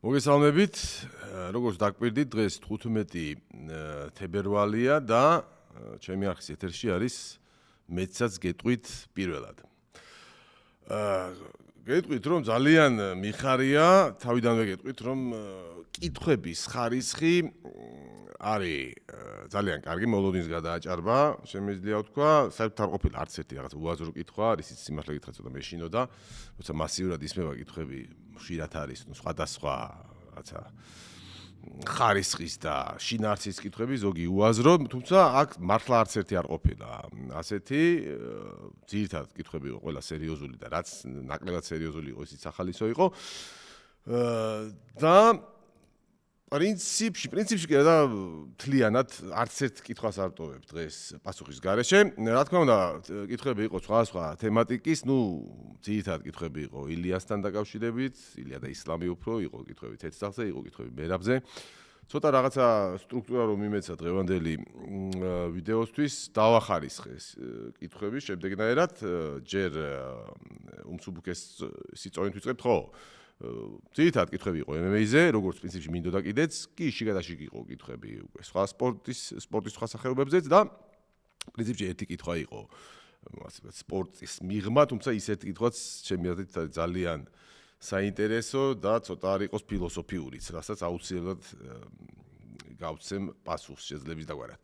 მოგესალმებით, როგორც დაგვირდით, დღეს 15 თებერვალია და ჩემი არხის ეთერში არის მეცაც გეტყვით პირველად. გეტყვით, რომ ძალიან მიხარია, თავიდანვე გეტყვით, რომ კითხვების ხარისხი არის ძალიან კარგი, მოლოდინს გადააჭარბა, შემიძლია ვთქვა, საერთოდ არ ყოფილა არც ერთი რაღაც უაზრო კითხვა, არის ის სიმართლე გითხრათ ცოტა მეშინოდა, როცა მასიურად ისმება კითხვები, ხშირად არის სხვადასხვა რაცა ხარისხის და შინაარსის კითხვები, ზოგი უაზრო, თუმცა აქ მართლა არც ერთი არ ყოფილა. ასეთი ძირითადად კითხვები იყო ყველა სერიოზული და რაც ნაკლებად სერიოზული იყო, ისიც ახალისო იყო. და პრინციპში კი და თლიანად არც ერთ კითხვას არ ტოვებ დღეს პასუხის გარეშე. რა თქმა უნდა, კითხვები იყო სხვადასხვა თემატიკის, ძირითადად კითხვები იყო ილიასთან დაკავშირებით, ილია და ისლამი უფრო, იყო კითხვები თეთრსახზე, იყო კითხვები მერაბზე. ცოტა რაღაცა სტრუქტურა რომ იმეცა დღევანდელი ვიდეოსთვის, დავახარისხე კითხვები შემდეგნაირად, ჯერ უმსუბუქეს სიწონით ვიწყებთ, ხო? ძირითადად კითხვები იყო MMA-ზე, როგორც პრინციპში მინდოდა კიდეც, კი შიგადაშიგ იყო კითხვები უკვე სხვა სპორტის სხვა სახეობებზეც და პრინციპში ერთი კითხვა იყო სპორტის მიღმა, თუმცა ის ერთი კითხვაც ჩემი აზრით ძალიან საინტერესო და ცოტა არ იყოს ფილოსოფიურიც, რასაც აუცილებლად გავცემ პასუხს შეძლების დაგვარად.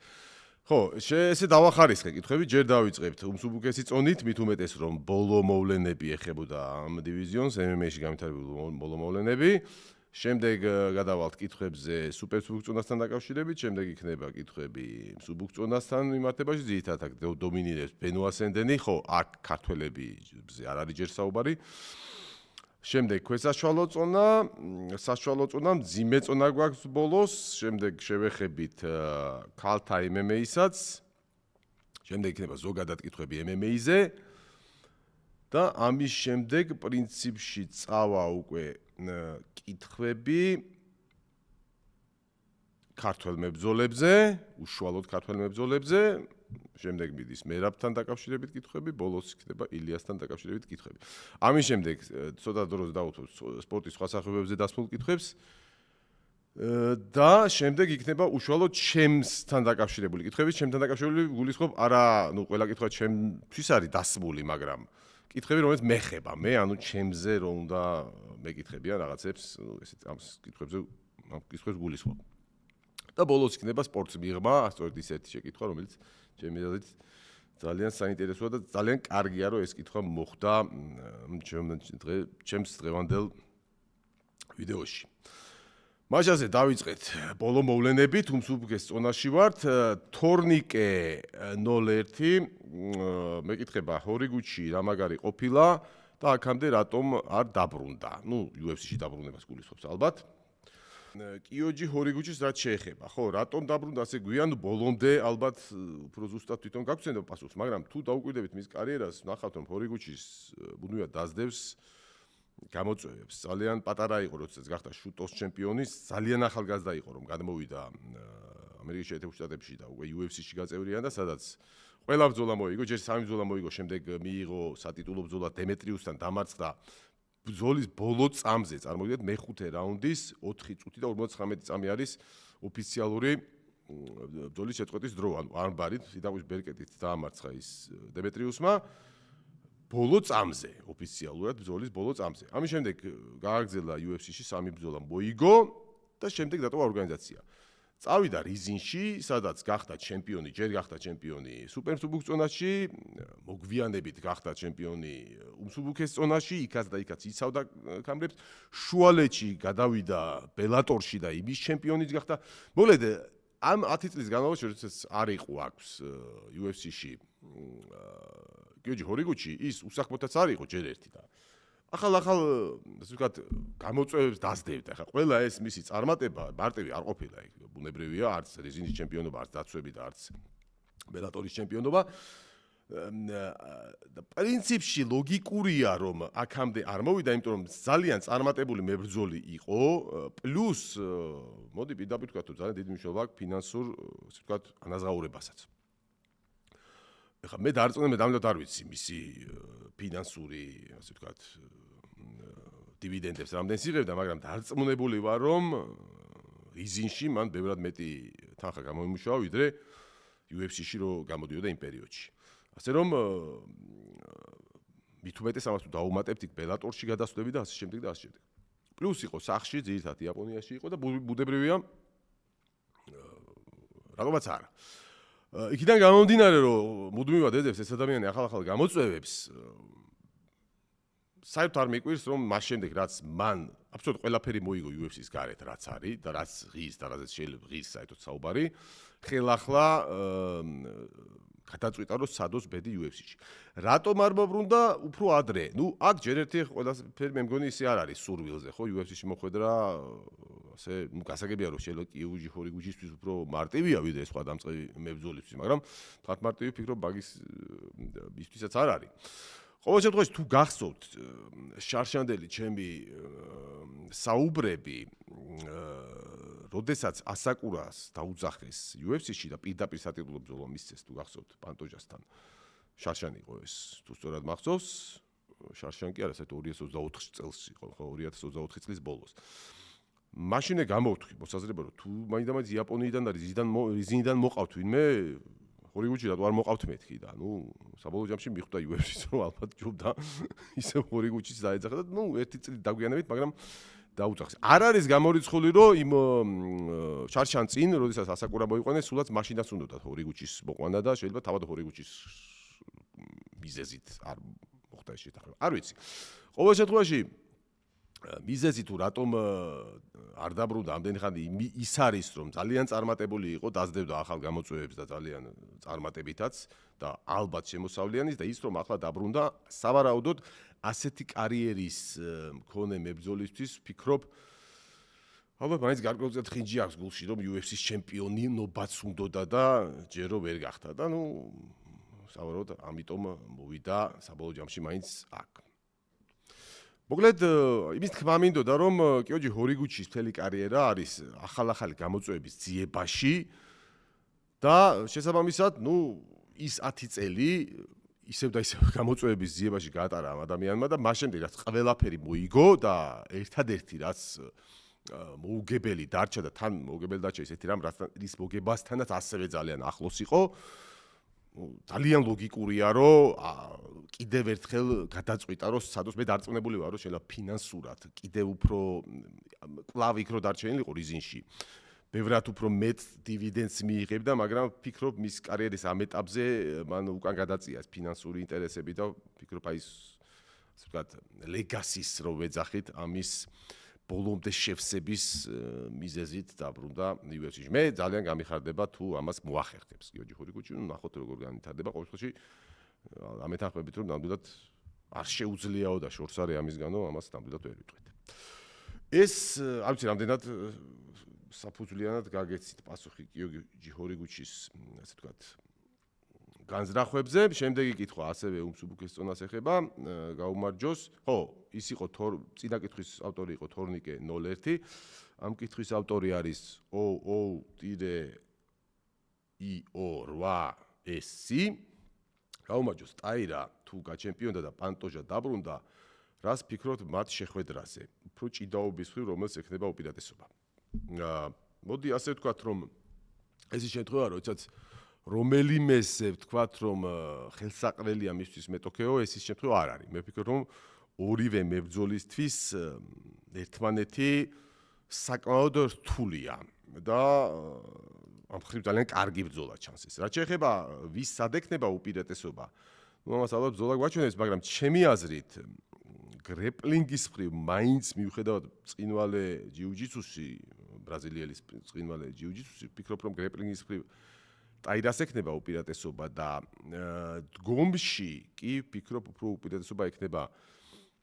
ხო, ესე დავახარისხე კითხვები, ჯერ დავიწყებთ უმსუბუქესი წონით, მით უმეტეს რომ ბოლო მოვლენები ეხებოდა ამ დივიზიონს, MMA-ში განვითარებული ბოლო მოვლენები. შემდეგ გადავალთ კითხვებზე სუპერსუბუქწონასთან დაკავშირებით, შემდეგ იქნება კითხვები მსუბუქწონასთან მიმართებაში, ძირითადად აქ დომინირებს ბენოა სენდენი, ხო, აქ ქართველებზე არ არის ჯერ საუბარი. შემდეგ ქვესაშუალო წონა, საშუალო წონა, მძიმე წონა გვაქვს ბოლოს, შემდეგ შევეხებით ქალთა MMA-საც, შემდეგ იქნება ზოგადად კითხვები MMA-ზე და ამის შემდეგ პრინციპში წავა უკვე კითხვები ქართველ მებრძოლებზე, უშუალოდ ქართველ მებრძოლებზე, შემდეგ მიდის მერაბთან დაკავშირებით კითხვები, ბოლოს იქნება ილიასთან დაკავშირებით კითხვები. ამის შემდეგ ცოტა დროს დავუთმობ სპორტის სხვა სახეობებზე დასმულ კითხვებს და შემდეგ იქნება უშუალოდ ჩემსთან დაკავშირებული კითხვები, ჩემთან დაკავშირებული გულისხმობ არა, ყველა კითხვა ჩემთვის არის დასმული, მაგრამ კითხვები, რომელიც მეხება მე, ჩემზე რომ უნდა მეკითხებიან რაღაცებს, ესეთ ამ კითხვებს გულისხმობ. და ბოლოს იქნება სპორტის მიღმა, სწორედ ისეთი შეკითხვა, რომელიც ჩემი აზრით ძალიან საინტერესოა და ძალიან კარგია, რომ ეს კითხვა მოხდა ჩემს დღევანდელ ვიდეოში. მაშასე დავიწყეთ ბოლო მოვლენებით, უმსუბუქეს წონაში ვართ, თორნიკე 01 მეკითხება ჰორიგუჩი რა მაგარი ყოფილა და აქამდე რატომ არ დაბრუნდა. UFC-ში დაბრუნებას გულისხმობს ალბათ. კიოჯი ჰორიგუჩის რაც შეეხება, ხო, რატომ დაბრუნდა ასე გვიან, ბოლომდე ალბათ უფრო ზუსტად თვითონ გაგვცემდა პასუხს, მაგრამ თუ დაუკვირდებით მის კარიერას, ნახავთ რომ ჰორიგუჩის მუდმივად დაძდევს გამოწვევებს. ძალიან პატარა იყო, როდესაც გახდა შუტოს ჩემპიონი, ძალიან ახალგაზრდა იყო, რომ გადმოვიდა ამერიკის შეერთებულ შტატებში და უკვე UFC-ში გაწევრიანდა, სადაც ყველა ბრძოლა მოიგო, ჯერ 3 ბრძოლა მოიგო, შემდეგ მიიღო სატიტულო ბრძოლა დემეტრიუსთან, დამარცხდა ბრძოლის ბოლო წამზე, წარმოგიდგენთ, მეხუთე რაუნდის 4 წუთი და 59 წამი არის ოფიციალური ბრძოლის შეწყვეტის დრო, არმბარით, იდაყვის ბერკეტით დაამარცხა ის დემეტრიუსმა ბოლო წამზე, ოფიციალურად ბრძოლის ბოლო წამზე. ამის შემდეგ გააგრძელა UFC-ში 3 ბრძოლა მოიგო და შემდეგ დატოვა ორგანიზაცია. წავიდა რიზინში, სადაც გახდა ჩემპიონი, ჯერ გახდა ჩემპიონი სუპერსუბუქ წონაში, მოგვიანებით გახდა ჩემპიონი უმსუბუქეს წონაში, იქაც და იქაც იცავდა კამრებს, შუალედში გადავიდა ბელატორში და იმის ჩემპიონიც გახდა. მოგლედ, ამ 10 წლის განმავლობაში, როდესაც არ იყო აქვს UFC-ში კიოჯი ჰორიგუჩი, ის უსახმოთაც არ იყო ჯერ ერთი და ახალ ასე ვთქვათ, გამოწვევებს დაძდევდა. ხა ყველა ეს მისი წარმატება მარტივი არ ყოფილა, ბუნებრივია, არც რეზინის ჩემპიონობა, არც დაცვები და არც ბელატორის ჩემპიონობა. და პრინციპში ლოგიკურია, რომ აქამდე არ მოვიდა, იმიტომ რომ ძალიან წარმატებული მებრძოლი იყო, პლუს მოდი პირდაპირ ვთქვათ, რომ ძალიან დიდი მნიშვნელობა აქვს ფინანსურ, ასე ვთქვათ, ანაზღაურებასაც. ეხლა მე დარწმუნებული, მე დამლად არ ვიცი მისი ფინანსური, ასე ვთქვათ, დივიდენდებს რამდენს იღებდა, მაგრამ დარწმუნებული ვარ, რომ რიზინში მან ბევრად მეტი თანხა გამოიმუშავა, ვიდრე UFC-ში რო გამოდიოდა იმ პერიოდში. ასე რომ მით უმეტეს ამას თუ დაუმატებთ იქ ბელატორში გადასვლები და ასე შემდეგ და ასე შემდეგ. პლუს იყო სახში, ძირითადად იაპონიაში იყო და ბუნებრივია რაღაცა არა. იქიდან გამომდინარე, რომ მუდმივად ეძებს ეს ადამიანი ახალ გამოწვევებს, საერთოდ არ მიკვირს, რომ მას შემდეგ რაც მან აბსოლუტურად ყველაფერი მოიგო UFC-ს გარეთ, რაც არის და რაც ღირს და რაზეც შეიძლება ღირს საერთოდ საუბარი, ხელახლა გადაწყვიტა, რომ სადოს ბედი UFC-ში. რატომ არ მოbrunდა უფრო ადრე? ნუ აქ ჯერ ერთი ყველაფერი მე მგონი ისე არ არის სურვილზე, ხო, UFC-ში მოხვედრა, ასე, ნუ გასაგებია, რომ შეიძლება კიუჯი ჰორიგუჩისთვის უფრო მარტივია, ვიდრე სხვა დამწყები მებრძოლისთვის, მაგრამ თქვათ მარტივი ვფიქრობ, მაგის ისთვისაც არ არის. ყოველ შემთხვევაში თუ გახსოვთ შარშანდელი ჩემი საუბრები, როდესაც ასაკურას დაუძახეს UFC-ში და პირდაპირ სატიტულო ბრძოლა მისცეს, თუ გახსოვთ პანტოჟასთან. შარშანი იყო ეს, თუ სწორად მახსოვს, შარშანი კი არა, საერთოდ 2024 წელს იყო, ხო, 2024 წლის ბოლოს. მაშინე გამოვთქვი მოსაზრება, რომ თუ მაინდა-მაინც იაპონიიდან და რიზინიდან მოყავთ ვინმე, ჰორიგუჩი რატო არ მოყავთ მეთქი და საბოლოო ჯამში მიხვდა UFC-ს, რომ ალბათ ჯობდა ისე ჰორიგუჩის დაეძახა და ერთი წელი დაგვიანებით, მაგრამ დაუძახეს. არ არის გამორიცხული, რომ იმ შარშან წინ, როდესაც ასაკურა მოიყვანეს, სულაც მაშინაც უნდოდა ჰორიგუჩის მოყვანა და შეიძლება თავად ჰორიგუჩის მიზეზით არ მოხდა ეს შეთანხმება. არ ვიცი. ყოველ შემთხვევაში მიზეზი თუ რატომ არ დაბრუნდა ამდენი ხანი ის არის, რომ ძალიან წარმატებული იყო, დაძდებდა ახალ გამოწვევებს და ძალიან წარმატებითაც და ალბათ შემოსავლიანის და ის რომ ახლა დაბრუნდა, სავარაუდოდ ასეთი კარიერის მქონე მებრძოლისთვის ვფიქრობ, ალბათ მაინც გარკვეულწილად ხინჯი აქვს გულში, რომ UFC-ს ჩემპიონობაც უნდოდა და ჯერო ვერ გახდა და სავარაუდოდ ამიტომ მოვიდა საბოლოო ჯამში მაინც აქ. მოკლედ, იმის თქმა მინდოდა, რომ კიოჯი ჰორიგუჩის მთელი კარიერა არის ახალ-ახალი გამოწვევების ძიებაში და შესაბამისად, ის 10 წელი ისევ და ისევ გამოწვევების ძიებაში გაატარა ამ ადამიანმა და მას შემდეგ რაც ყველაფერი მოიგო და ერთადერთი რაც მოუგებელი დარჩა და თან მოუგებელი დარჩა ისეთი რამ, რაც ის მოგებასთანაც ასევე ძალიან ახლოს იყო. ძალიან ლოგიკურია, რომ კიდევ ერთხელ გადაწყვიტა, რომ სადოს მე დარწმუნებული ვარ, რომ შეიძლება ფინანსურად კიდევ უფრო კლავ იქ რო დარჩენილიყო რიზინში. ბევრად უფრო მეტ დივიდენდს მიიღებდა, მაგრამ ვფიქრობ მის კარიერის ამ ეტაპზე მან უკან გადაწია ფინანსური ინტერესები და ვფიქრობ აი ეს ასე ვთქვათ ლეგასის რო ვეძახით ამის ბოლომდე შევსების მიზეზით დაბრუნდა UFC-ში. მე ძალიან გამიხარდება თუ ამას მოახერხებს კიოჯი ჰორიგუჩი, ნახოთ როგორ განვითარდება, ყოველ შემთხვევაში ამეთანხმებით რომ ნამდვილად არ შეუძლიაო და შორს არის ამისგანო, ამას ნამდვილად ვერ ვიტყვით. ეს არ ვიცი რამდენად საფუძვლიანად გაგეცით პასუხი კიოჯი ჰორიგუჩის, ასე ვთქვათ, განზრახვებზე. შემდეგი კითხვა ასევე უმსუბუქეს წონას ეხება, გაუმარჯოს. ხო, ის იყო წინა კითხვის ავტორი იყო თორნიკე 01. ამ კითხვის ავტორი არის OO-IO8SC. გაუმარჯოს, ტაირა თუ გაჩემპიონდა და პანტოჟა დაბრუნდა, რას ფიქრობთ მათ შეხვედრაზე? უფრო ჭიდაობის მხრივ რომელს ექნება უპირატესობა. მოდი ასე ვთქვათ, რომ ეს ის შემთხვევა, როდესაც რომელიმეზე ვთქვათ, რომ ხელსაყრელია მისთვის მეტოქეო, ეს ის შემთხვევა არ არის. მე ვფიქრობ, რომ ორივე მებრძოლისთვის ერთმანეთი საკმაოდ რთულია და ამ ხრივ ძალიან კარგი ბრძოლა ჩანს ეს. რაც შეეხება ვის სად ექნება უპირატესობა, ამას ალბათ ბრძოლა გვაჩვენებს, მაგრამ ჩემი აზრით გრეპლინგის მხრივ მაინც მიუხედავად წინვალე ჯიუ-ჯიტსუში, ბრაზილიელის წინვალე ჯიუ-ჯიტსუში, ვფიქრობ, რომ გრეპლინგის მხრივ ტაირას ექნება უპირატესობა და დგომში კი ვფიქრობ უფრო უპირატესობა ექნება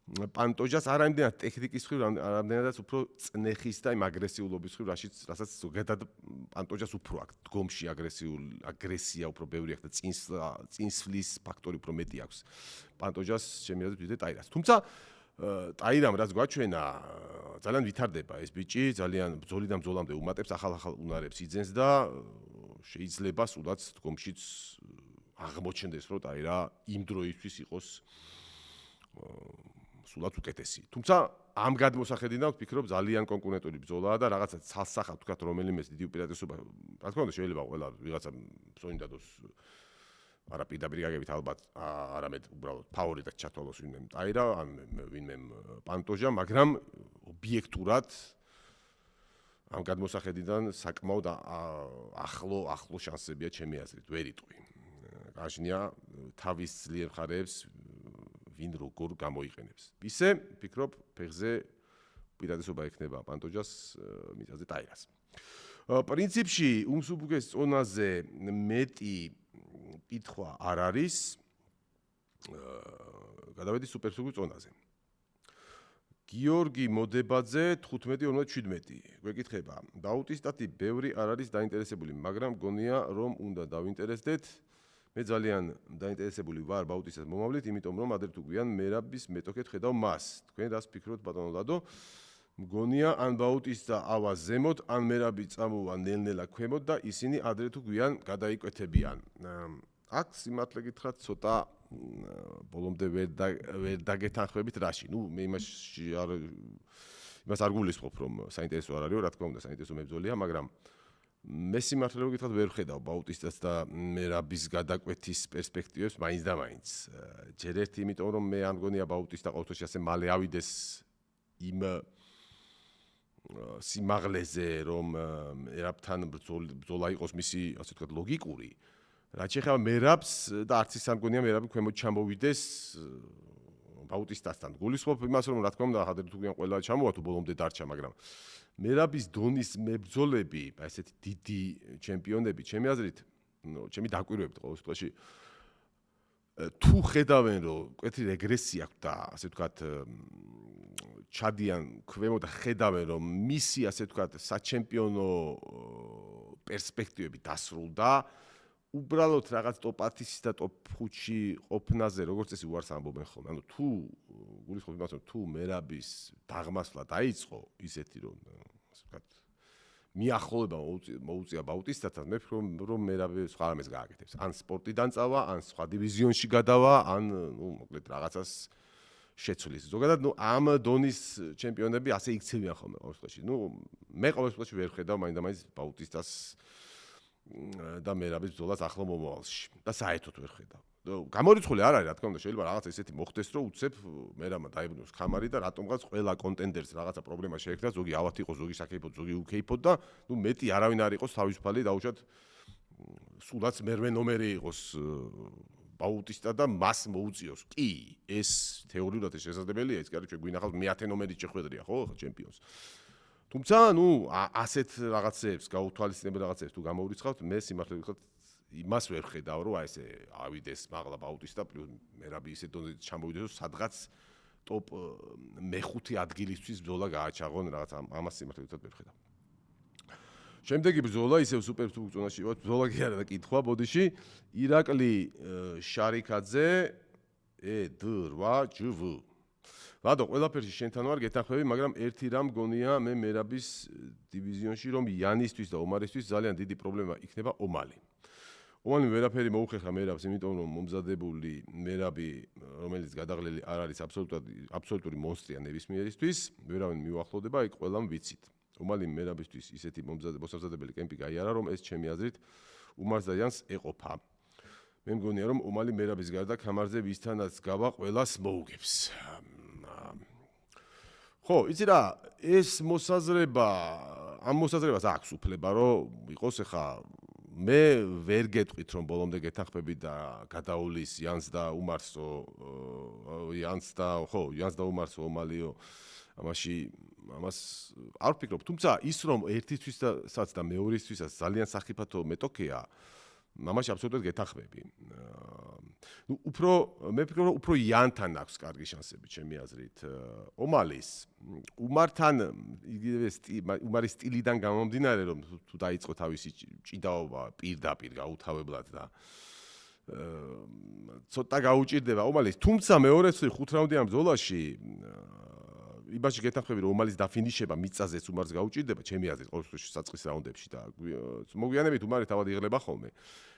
პანტოჟას, არ ამდენად ტექნიკის მხრივ, ამდენადაც უფრო წნეხის და იმ აგრესიულობის მხრივ, რასაც ზოგადად პანტოჟას უფრო აქვს. დგომში აგრესია უფრო ბევრი აქვს და წინსვლის ფაქტორი უფრო მეტი აქვს. პანტოჟას ჩემი აზრით ვიდრე ტაირას. თუმცა ტაირამ რაც გვაჩვენა, ძალიან ვითარდება ეს ბიჭი, ძალიან ბრძოლიდან ბრძოლამდე უმატებს, ახალ-ახალ უნარებს იძენს და შეიძლება სულაც დგომშიც აღმოჩნდეს, რომ ტაირა იმ დროისთვის იყოს სულაც უკეთესი. თუმცა ამ გადმოსახედიდან ვფიქრობ ძალიან კონკურენტული ბრძოლაა და რაღაცა ცალსახად ვთქვათ რომელიმეს დიდი უპირატესობა, რა თქმა უნდა შეიძლება ყველა ვიღაცა სოინდადოს არა პირდაპირ გაგებით ალბათ არამედ უბრალოდ ფავორიტად ჩათვალოს ვინმე ტაირა ან ვინმე პანტოჟა, მაგრამ ობიექტურად ამ გადმოსახედიდან საკმაოდ ახლო შანსებია ჩემი აზრით, ვერ იტყვი. გააჩნია თავის ძლიერ მხარეებს ვინ როგორ გამოიყენებს. ისე ვფიქრობ ფეხზე პირადესობა ექნება პანტოჯას მიწაზე ტაირას. პრინციპში უმსუბუქეს წონაზე მეტი კითხვა არ არის. გადავედი სუპერსუბუქ წონაზე. გიორგი მოდებაძე 15-57 გვეკითხება. დაუტისტათი ბევრი არ არის დაინტერესებული, მაგრამ გონია რომ უნდა დავინტერესდეთ. მე ძალიან დაინტერესებული ვარ ბაუტისტას მომავლით, იმიტომ რომ ადრე თუ გვიან მერაბის მეტოქეთ ხედავ მას. თქვენ რას ფიქრობთ ბატონო ლადო? მგონია ან ბაუტისტა ავა ზემოთ, ან მერაბი წამოვა ნელ-ნელა ქვემოთ და ისინი ადრე თუ გვიან გადაიკვეთებიან. აქ სიმართლე გითხრათ ცოტა ბოლომდე ვერ დაგეთანხმებით რაში. ნუ მე იმას არ გულისხმობ რომ საინტერესო არ არისო, რა თქმა უნდა საინტერესო მებრძოლია, მაგრამ მე სიმართლე გითხრათ ვერ ვხედავ ბაუტისტას და მერაბის გადაკვეთის პერსპექტივებს მაინც და მაინც. ჯერ ერთი იმიტომ რომ მე არ მგონია ბაუტისტა ყოველთვის ასე მალე ავიდეს იმ სიმაღლეზე რომ მერაბთან ბრძოლა იყოს მისი ასე ვთქვათ ლოგიკური. რაც შეეხება მერაბს და არც ის არ მგონია მერაბი ქვემოთ ჩამოვიდეს ბაუტისტასთან. გულისხმობ იმას რომ რა თქმა უნდა ადრე თუ გვიან ყველა ჩამოვა თუ ბოლომდე დარჩა, მაგრამ მერაბის დონის მებრძოლები, ესეთი დიდი ჩემპიონები, ჩემი აზრით, ჩემი დაკვირვებით ყოველ შემთხვევაში თუ ხედავენ რომ მკვეთრი რეგრესია აქვს და ასე ვთქვათ ჩადიან ქვემოთ და ხედავენ რომ მისი ასე ვთქვათ საჩემპიონო პერსპექტივები დასრულდა, უბრალოდ რაღაც ტოპ 10-ში და ტოპ 5-ში ყოფნაზე როგორც წესი უარს ამბობენ ხოლმე. ანუ თუ გულისხმობ იმას რომ თუ მერაბის დაღმასვლა დაიწყო ისეთი რომ ასე ვთქვათ მიახლოება მოუწია ბაუტისტასთან, მე ვფიქრობ რომ მერაბი სხვა რამეს გააკეთებს. ან სპორტიდან წავა, ან სხვა დივიზიონში გადავა, ან ნუ მოკლედ რაღაცას შეცვლის. ზოგადად ნუ ამ დონის ჩემპიონები ასე იქცევიან ხოლმე ყოველ შემთხვევაში. ნუ მე ყოველ შემთხვევაში ვერ ხედავ მაინდა-მაინც ბაუტისტას და მერაბის ბრძოლას ახლო მომავალში და საერთოდ ვერ ხედავ. გამორიცხული არ არის, რა თქმა უნდა, შეიძლება რაღაც ესეთი მოხდეს, რომ უცებ მერაბმა დაიბრუნოს ხამარი და რატომღაც ყველა კონტენდერს რაღაცა პრობლემა შეექმნა, ზოგი ავად იყოს, ზოგი საკეიფოდ, ზოგი უკეიფოდ და ნუ მეტი არავინ არ იყოს თავისუფალი დაუშვათ სულაც მერვე ნომერი იყოს ბაუტისტა და მას მოუწიოს. კი, ეს თეორიულად შესაძლებელია, ის კი არის ჩვენ გვინახავს მე-10 ნომერით შეხვედრია, ხო, ჩემპიონს. თუმცა, ნუ ასეთ რაღაცებს, გაუთვალისწინებელ რაღაცებს თუ გამოვრიცხავთ, მე სიმართლე ვთქვათ, იმას ვერ ხედავ, რომ აი ესე ავიდეს მაღლა ბაუტისტა პლუს მერაბი ისე დონეზე ჩამოვიდეს, სადღაც ტოპ მე-5 ადგილისთვის ბრძოლა გააჩაღონ, რაღაც ამას სიმართლე ვთქვათ ვერ ხედავ. შემდეგი ბრძოლა ისევ სუპერსუბუქ ზონაში იყო, ბრძოლა კი არა და კითხვა ბოდიში, ირაკლი შარიქაძე E8JV. ლადო, ყველაფერში შენთან ვარ, გეთანხმები, მაგრამ ერთი რამ გონია მე მერაბის დივიზიონში რომ იანისთვის და ომარისთვის ძალიან დიდი პრობლემა იქნება ომალი. ომალი ვერაფერი მოუხერხა მერაბს, იმიტომ რომ მომზადებული მერაბი, რომელიც გადაღლილი არ არის აბსოლუტური მონსტრია ნებისმიერისთვის, ვერავინ მიუახლოვდება, იქ ყველამ ვიცით. ომალი მერაბისთვის ისეთი მოსამზადებელი კემპი გაიარა, რომ ეს ჩემი აზრით უმარს და იანს ეყოფა. მე მგონია რომ ომალი მერაბის გარდა ქამარზე ვისთანაც გავა ყველას მოუგებს. ხო, იცი რა, ეს მოსაზრება, ამ მოსაზრებას აქვს უფლება, რომ იყოს ახლა მე ვერ გეტყვით რომ ბოლომდე გეთანხმები და გადაულის იანს და უმარსო, იანს და უმარსო ომალიო, ამას არ ვფიქრობ. თუმცა ის რომ ერთისთვისაც და მეორისთვისაც ძალიან სახიფათო მეტოქეა, ამაში აბსოლუტურად გეთანხმები. მე ვფიქრობ, რომ უფრო იანთან აქვს კარგი შანსები, ჩემი აზრით. ომალის უმართან უმარის სტილიდან გამომდინარე, რომ თუ დაიწყო თავისი ჭიდაობა პირდაპირ გაუთავებლად და ცოტა გაუჭირდება ომალის, თუმცა მეორე 5 რაუნდიან ბრძოლაში იმაში გეთანხმები, რომ ომალის დაფინიშება მიწაზეც უმარს გაუჭირდება, ჩემი აზრით, ყოველ შემთხვევაში საწყის რაუნდებში და მოგვიანებით უმარი თავად იღლება ხოლმე.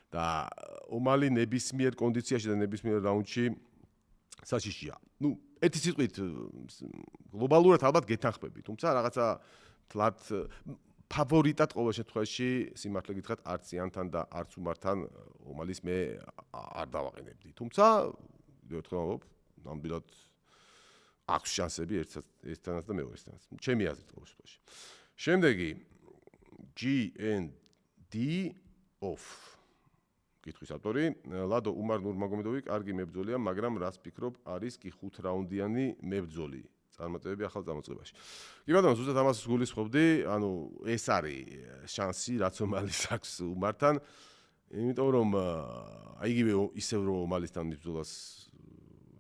და ომალი ნებისმიერ კონდიციაში და ნებისმიერ რაუნდში საშიშია. ნუ ერთი სიტყვით გლობალურად ალბათ გეთანხმები, თუმცა რაღაცა თლათ ფავორიტად ყოველ შემთხვევაში სიმართლე გითხრათ არც იანთან და არც უმართან ომალის მე არ დავაყენებდი. თუმცა ვიდეო თქვენ ნამდვილად აქვს შანსები ერთთანაც და მეორესთანაც. ჩემი აზრით ყოველ შემთხვევაში. შემდეგი GND off კითხვის ავტორი ლადო უმარ ნურმაგომედოვი კარგი მებრძოლია, მაგრამ რას ფიქრობ, არის კი 5 რაუნდიანი მებრძოლი. წარმატებები ახალ წამოწყებაში. კი ბატონო, ზუსტად ამას გულისხმობდი, ანუ ეს არის შანსი, რაც ომალის აქვს უმართან, იმიტომ რომ იგივე ისევ რომ ომალისთან მებრძოლას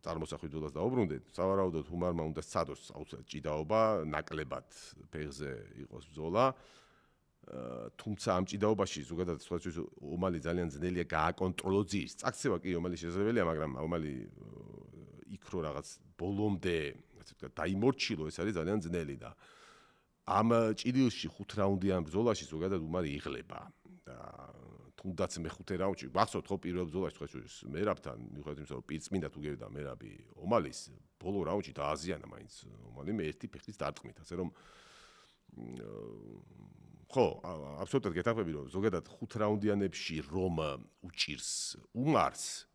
წარმოსახვით ბრძოლას დაუბრუნდეთ, სავარაუდოდ უმარმა უნდა სცადოს აუცილებლად ჭიდაობა, ნაკლებად ფეხზე იყოს ბრძოლა. თუმცა ამ ჭიდაობაში ზოგადად სხვადასხვა ომალი ძალიან ძნელია გააკონტროლო ძის. წაქცევა კი ომალი შესაძლებელია, მაგრამ ომალი იქრო რაღაც ბოლომდე, ასე ვთქვათ, დაიმორჩილო, ეს არის ძალიან ძნელი და ამ ჭიდილში 5 რაუნდიან ბრძოლაში ზოგადად უმარი იღლება და თუნდაც მეხუთე რაუნდში, გახსოვთ ხო პირველ ბრძოლაში სხვადასხვა მერაბთან, მიუხედავად იმისა, რომ პირწმინდა თუ გევიდა მერაბი ომალის, ბოლო რაუნდში დააზიანა მაინც ომალი მე ერთი ფეხის დარტყმით, ასე რომ ხო, აბსოლუტურად გეთანხმები, რომ ზოგადად 5 რაუნდიანებში რომ უჭირს უმარს,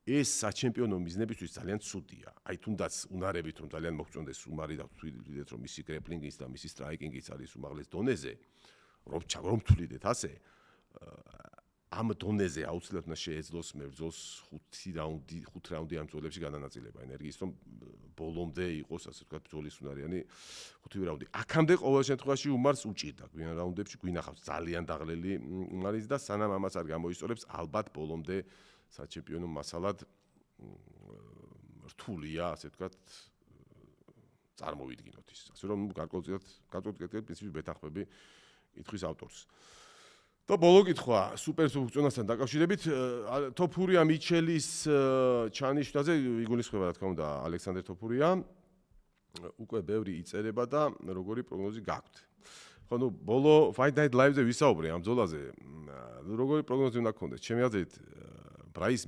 ეს საჩემპიონო მიზნებისთვის ძალიან ცუდია. აი თუნდაც უნარებით რომ ძალიან მოგწონდეს უმარი და თვლიდეთ რომ მისი გრეპლინგის და მისი სტრაიკინგის არის უმაღლეს დონეზე, რომ თვლიდეთ ასე, ამ დონეზე აუცილებლად უნდა შეეძლოს მებრძოლს 5 რაუნდიან ბრძოლებში განანაწილება ენერგიის, რომ ბოლომდე იყოს, ასე ვთქვათ, ბრძოლის უნარიანი 5 რაუნდი. აქამდე ყოველ შემთხვევაში უმარს უჭირდა გვიან რაუნდებში, გვინახავს ძალიან დაღლელი უმარის და სანამ ამას არ გამოისწორებს, ალბათ ბოლომდე საჩემპიონო მასალად რთულია, ასე ვთქვათ, წარმოვიდგინოთ ის. ასე რომ გარკვეულწილად პრინციპი ვეთანხმები კითხვის ავტორს. და ბოლო კითხვა სუპერ ფუნქციონალთან დაკავშირებით თოფურია მიჩელის ჩანიშვნაზე იგულისხმება რა თქმა უნდა ალექსანდრე თოფურია უკვე ბევრი იწერება და როგორი პროგნოზი გაქვთ. ხო ნუ ბოლო Fight Night Live-ზე ვისაუბრე ამ ბრძოლაზე. როგორი პროგნოზი უნდა გქონდეს? ჩემი აზრით ბრაის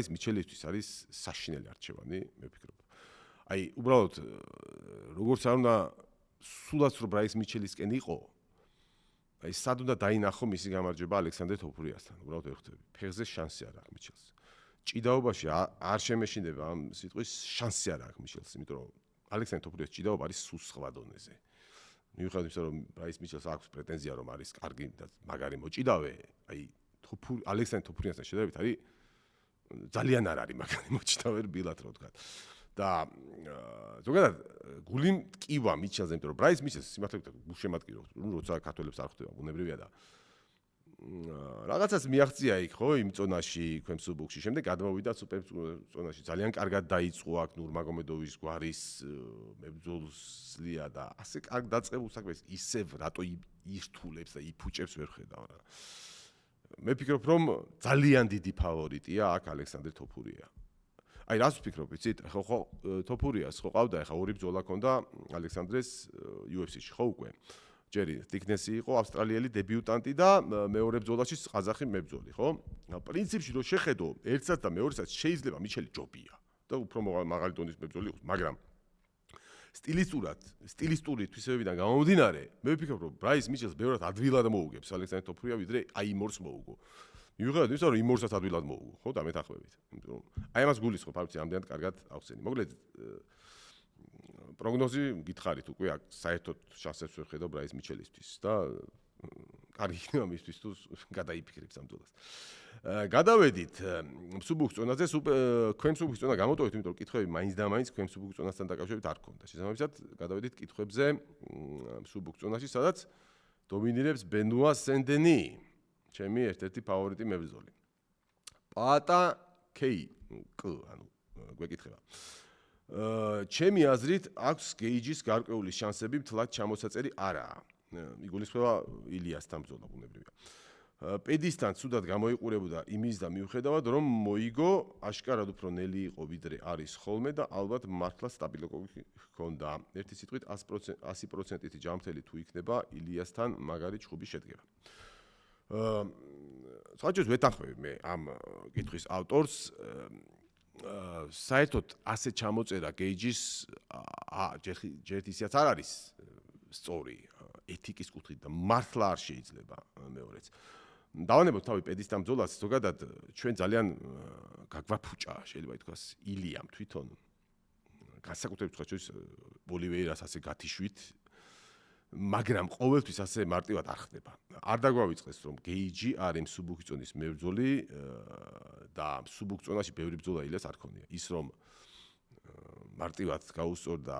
მიჩელისთვის არის საშინელი არჩევანი, მე ვფიქრობ. აი უბრალოდ როგორც არ უნდა სულაც რო ბრაის მიჩელისკენ იყო აი სად უნდა დაინახო მისი გამარჯვება ალექსანდრე თოფურიასთან. უბრალოდ ვერ ხვდები. ფეხზე შანსი არ აქვს მიჩელს. ჭიდაობაში არ შემეშინდება ამ სიტყვის შანსი არ აქვს მიჩელს, იმიტომ რომ ალექსანდრე თოფურიას ჭიდაობა არის სულ სხვა დონეზე. მიუხედავად იმისა, რომ ბრაის მიჩელს აქვს პრეტენზია, რომ არის კარგი და მაგარი მოჭიდავე, აი ალექსანდრე თოფურიასთან შედარებით არის ძალიან არ არის მაგარი მოჭიდავე რბილად რო ვთქვა. და ზოგადად გული მტკივა მიჩელზე, იმიტომ რომ ბრაის მიჩელს სიმართლე გითხრათ გულშემატკივრობ, როცა ქართველებს არ ხვდება, ბუნებრივია და რაღაცას მიაღწია იქ ხო იმ წონაში ქვემსუბუქში. შემდეგ გადმოვიდა სუპერ წონაში. ძალიან კარგად დაიწყო აქ ნურმაგომედოვის გვარის მებრძოლსლია და ასე კარგ დაწყებულ საქმეს ისევ რატო ირთულებს და იფუჭებს ვერ ხედავ რა. მე ვფიქრობ რომ ძალიან დიდი ფავორიტია აქ ალექსანდრე თოფურია. აი რას ვფიქრობ, იცით? ხო თოფურიას ხო ყავდა, ეხა ორი ბრძოლა ჰქონდა ალექსანდრეს UFC-ში, ხო უკვე. ჯერი თიკნესი იყო ავსტრალიელი დებიუტანტი და მეორე ბრძოლაში ყაზახი მებრძოლი, ხო? პრინციპში რო შეხედო, ერთსაც და მეორესაც შეიძლება მიჩელი ჯობია და უფრო მაღალი დონის მებრძოლი იყოს, მაგრამ სტილისტური თვისებებიდან გამომდინარე, მე ვფიქრობ, რომ ბრაის მიჩელს ბევრად ადვილად მოუგებს ალექსანდრე თოფურია, ვიდრე აი იმორს მოუგო. მიუხედავად იმისა, რომ იმორსაც ადვილად მოუგო, ხო და მეთანხმებით. იმიტომ რომ აი ამას გულისხმობ, ფაქტი ამდენად კარგად ახსენი. მოკლედ პროგნოზი გითხარით უკვე აქ საერთოდ შანსებს ვერ ხედავ ბრაის მიჩელისთვის და კარგი იქნება მისთვის თუ გადაიფიქრებს ამ ბრძოლას. გადავედით მსუბუქ წონაზე, ქვემსუბუქის წონა გამოტოვეთ, იმიტომ რომ კითხვები მაინც და მაინც ქვემსუბუქ წონასთან დაკავშირებით არ ქონდა. შესაბამისად, გადავედით კითხვებზე მსუბუქ წონაში, სადაც დომინირებს ბენუა სენ-დენი, ჩემი ერთ-ერთი ფავორიტი მებრძოლი. პატა კეი, ანუ გვეკითხება. ჩემი აზრით აქვს გეიჯის გარკვეული შანსები მთლად ჩამოსაწერი არაა. იგულისხმება ილიასთან ბრძოლა ბუნებრივია. პედისთან ცუდად გამოიყურებოდა იმის და მიუხედავად რომ მოიგო, აშკარად უფრო ნელი იყო ვიდრე არის ხოლმე და ალბათ მართლა სტაბილურობა ჰქონდა. ერთი სიტყვით 100%-ით ჯანმრთელი თუ იქნება ილიასთან მაგარი ჩხუბი შედგება. საერთოდ ვეთანხმები მე ამ კითხვის ავტორს საერთოდ ასე ჩამოწერა გეიჯის ჯერ ისეც არ არის სწორი ეთიკის კუთხით და მართლა არ შეიძლება მეორეც. დავანებოთ თავი პედისტამ ბრძოლას, ზოგადად ჩვენ ძალიან გაგვაფუჭა, შეიძლება ითქვას, ილიამ თვითონ განსაკუთრებით ხოჩოს ოლივეირას ასე გათიშვით, მაგრამ ყოველთვის ასე მარტივად არ ხდება. არ დაგვავიწყეს, რომ გეიჯი არის მსუბუქწონის მებრძოლი და მსუბუქწონაში ბევრი ბრძოლა ილიას არ ქონია. ის რომ მარტივად გაუსწორდა